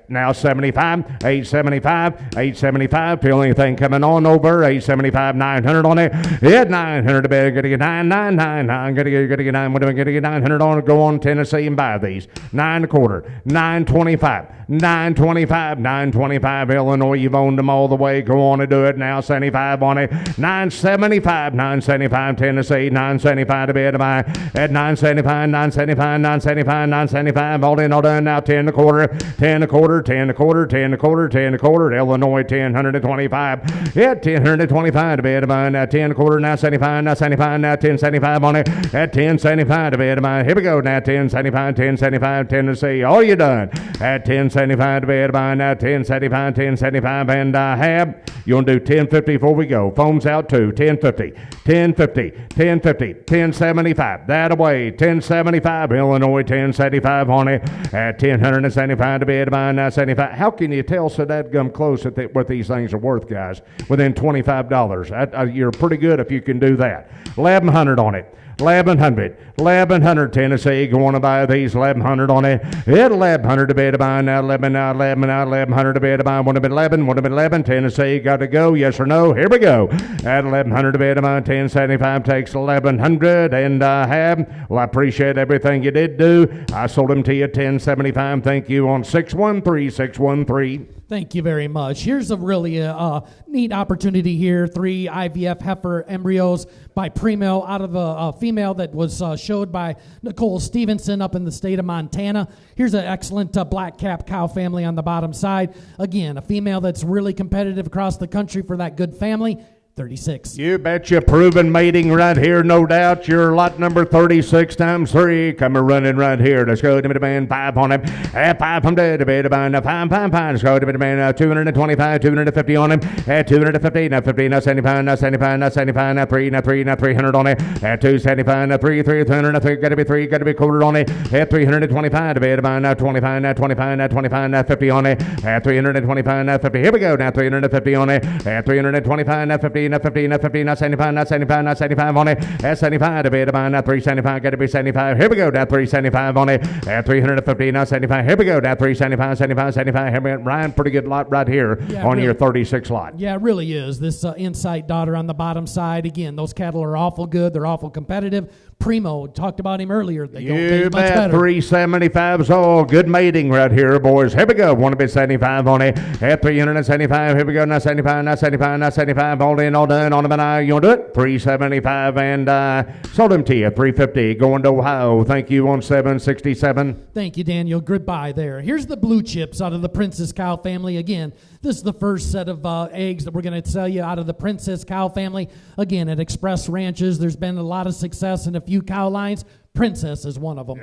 Now 75. 875. 875. Feel anything coming on over 875, 900 on it. Yeah, 900 to bed. Gonna get 999. Gonna get 9. What am I gonna get 900 on it? Go on Tennessee and buy these. 9 1/4, 925, 925, 925. Illinois, you've owned them all the way. Go on and do it now. 75 on it. 975, 975. Tennessee, 975 to bed. Buy at 975, 975, 975, 975. All in, all done. Now 10 1/4, 10 1/4, 10 1/4, 10 1/4, 10 1/4. Illinois, 1025. Yeah, 1025 to bed of mine. Now 10 1/4, now 75, now 75, now 1075 on it. At 1075 to bed of mine. Here we go. Now 1075, 1075, Tennessee. All you done. At 1075 to bed of mine. Now 1075, 1075, and I have. You want to do 1050 before we go. Phones out too. 1050, 1050, 1050, 1075. That away. 1075. Illinois, 1075 on it. At 1075 to bed of mine. Now 75. How can you tell so that gum close at what these things are worth, guys? Within $25. You're pretty good if you can do that. 1100 on it. 1100 Tennessee. Going to buy these 1100 on it. At 1100 to bed to buy now 11 now 11 now 1100 to bed to buy 11 Tennessee. Got to go, yes or no? Here we go. At 1100 to bed to buy 1075 takes 1100 and I have. Well, I appreciate everything you did do. I sold them to you 1075. Thank you on 613. Thank you very much. Here's a really neat opportunity here. 3 IVF heifer embryos by Primo out of a female that was showed by Nicole Stevenson up in the state of Montana. Here's an excellent black cap cow family on the bottom side. Again, a female that's really competitive across the country for that good family. 36. You betcha, proven mating right here, no doubt. Your lot number 36 times 3 coming running right here. Let's go to the man 5 on him. 5 from the debate about 5. Let's go to the man 225, 250 on him. 250, now 50, now 75, now 75, now 75, now 3, now 3, now 300 on it. 275, now 3, 300, now 3, got to be quartered on it. 325, debate about now 25, now 25, now 25, now 50 on it. 325, now 50. Here we go, now 350 on it. 325, now 50, now 50, now 50, now 75, now 75, now 75 on it. 75, debate about now 375, got to be 75. Here we go, now 375 on it. 350, now 75. Here we go, now 375, 75, 75. Here we go, Ryan, pretty good lot right here on your 36 lot. Yeah, it really is. This Insight daughter on the bottom side, again, those cattle are awful good. They're awful competitive. Primo, talked about him earlier. They don't pay much better. 375's all good mating right here, boys. Here we go. Want to be 75 on it. At 375. Here we go. Now 75, now 75, now 75. All in, all done. On the eye. You want to do it? 375 and sold him to you. 350. Going to Ohio. Thank you on 767. Thank you, Daniel. Goodbye there. Here's the blue chips out of the Princess Cow family. Again, this is the first set of eggs that we're going to sell you out of the Princess Cow family. Again, at Express Ranches, there's been a lot of success in a few cow lines. Princess is one of them.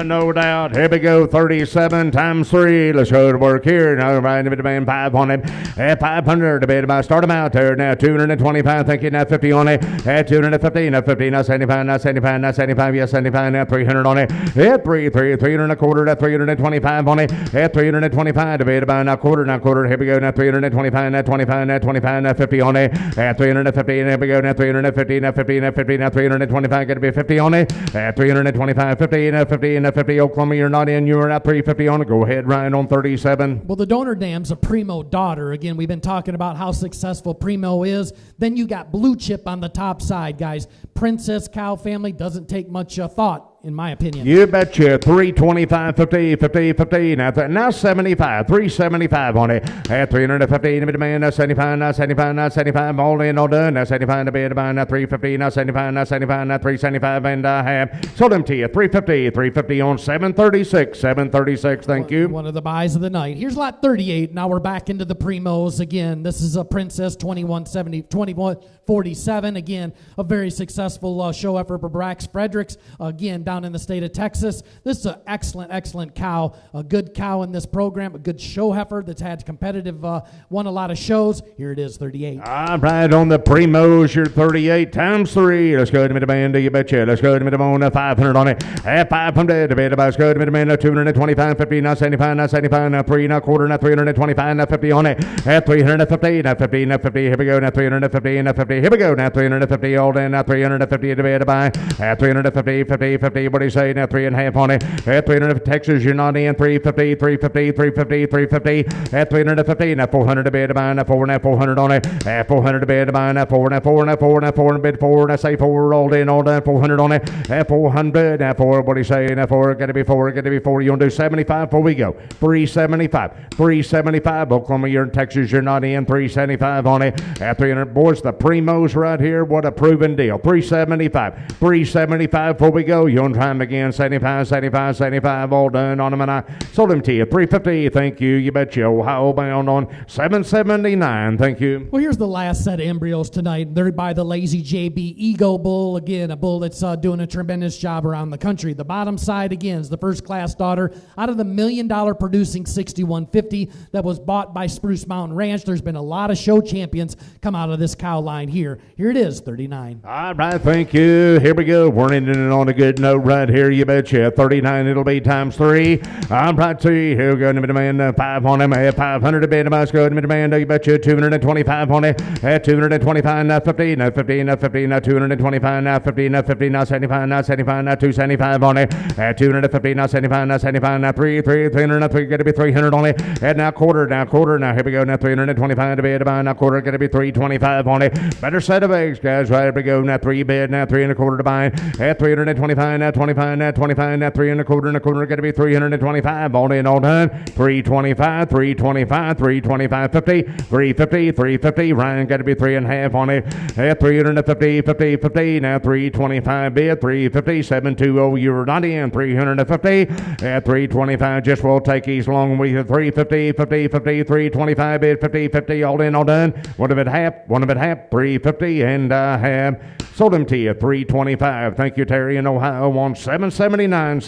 No doubt. Here we go. 37 times 3. Let's go to work here. Now, right in the man 5 on him. 500. Debate about. Start him out there. Now, 225. Thank you. Now, 50 on it. 250. Now, 50. Now, 75. Now, 75. Now, 75. Yes, 75. Now, 300 on it. 300 and a quarter. Now, 325 on it. 325. Debate about. Now, quarter. Now, quarter. Here we go. Now, 325. Now, 25. Now, 25. Now, 50 on it. 350. Here we go. Now, 350. Now, 50. Now, 50. Now, 325. Got to be 50 on it. 325, 50, now 50, now 50. Oklahoma, you're not in. You're at 350 on it. Go ahead, Ryan, on 37. Well, the donor dam's a Primo daughter. Again, we've been talking about how successful Primo is. Then you got blue chip on the top side, guys. Princess Cow family doesn't take much thought, in my opinion. You betcha. 325, 50, 50, 50. Now 75, 375 on it. At 350, the man, now 75, now 75, now 75. All in, all done. Now 75, the bid, now 350, now 75, now 75, now 375, and I have sold them to you. 350 on 736, 736. Thank you. One of the buys of the night. Here's lot 38. Now we're back into the Primos again. This is a Princess 2147. Again, a very successful show effort for Brax Fredericks. Again, down in the state of Texas. This is an excellent cow, a good cow in this program, a good show heifer that's had competitive, won a lot of shows. Here it is, 38. All right, on the Primos, you're 38 times 3. Let's go to the man, do you betcha? Let's go to the man, 500 on it. 500, debate about. Let's go to the man, 225, 50, now 75, now 75, now 3, now quarter, now 325, now 50 on it. 350, now 50, now 50. Here we go, now 350, now 50. Here we go, now 350, all day, now 350, debate about. 350, 50, 50. What do you say? Now 3.5 on it. At 300 Texas, you're not in. 350, 350, 350, 350. At 350, now 400 to bid to buy. Now 4, now 400 on it. At 400 to bid to buy. Now 4, now 4, now 4, now 4, bid 4. Now say 4, all in, all done. 400 on it. At 400, now 4. What do you say? Now 4, got to be 4, got to be 4. You want to do 75 before we go? 375, 375. Oklahoma, you're in Texas, you're not in. 375 on it. At 300, boys, the Primos right here. What a proven deal. 375, 375 before we go. You want time again, 75, 75, 75, all done on them, and I sold them to you. 350, thank you. You betcha. Ohio bound on 779, thank you. Well, here's the last set of embryos tonight. They're by the Lazy JB Ego Bull. Again, a bull that's doing a tremendous job around the country. The bottom side, again, is the first class daughter out of the $1 million producing 6150 that was bought by Spruce Mountain Ranch. There's been a lot of show champions come out of this cow line here. Here it is, 39. All right, thank you. Here we go. We're ending it on a good note right here. You betcha. 39, it'll be times 3. I'm right to you. Here we go. Demand 5 on him. 500 a bid. Let's go. Demand. You betcha. 225 on it. 225. Now 50. Now 50. Now 50. Now 225. Now 50. Now 50. Now 75. Now 75. Now 275 on it. 250. Now 75. Now 75. Now 300. Now 3. Got to be 300 on it. And now quarter. Now quarter. Now here we go. Now 325 to bid. Now quarter. Got to be 325 on it. Better set of eggs, guys. Right here we go. Now 3 bid. Now 3 1/4 to buy. At 325. Now now 25, now 25, now 3 1/4, got to be 325, all in, all done. 325, 325, 325, 50, 350, 350. Ryan got to be 3 1/2 on it. At 350, 50, 50. Now 325 bid, 350, 720. You're not in. 350 at 325. Just will take these long with 350, 50, 50, 325 bid, 50, 50. All in, all done. One of it half, 350, and I have sold them to you 325. Thank you, Terry in Ohio on 779.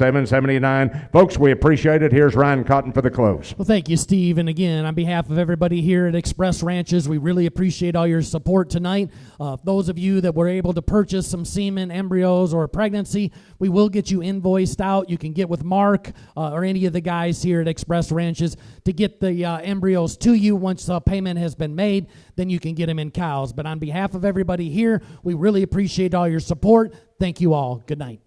Folks, we appreciate it. Here's Ryan Cotton for the close. Well, thank you, Steve. And again, on behalf of everybody here at Express Ranches, we really appreciate all your support tonight. Those of you that were able to purchase some semen, embryos, or pregnancy, we will get you invoiced out. You can get with Mark or any of the guys here at Express Ranches to get the embryos to you. Once payment has been made, then you can get them in cows. But on behalf of everybody here, we really appreciate all your support. Thank you all. Good night.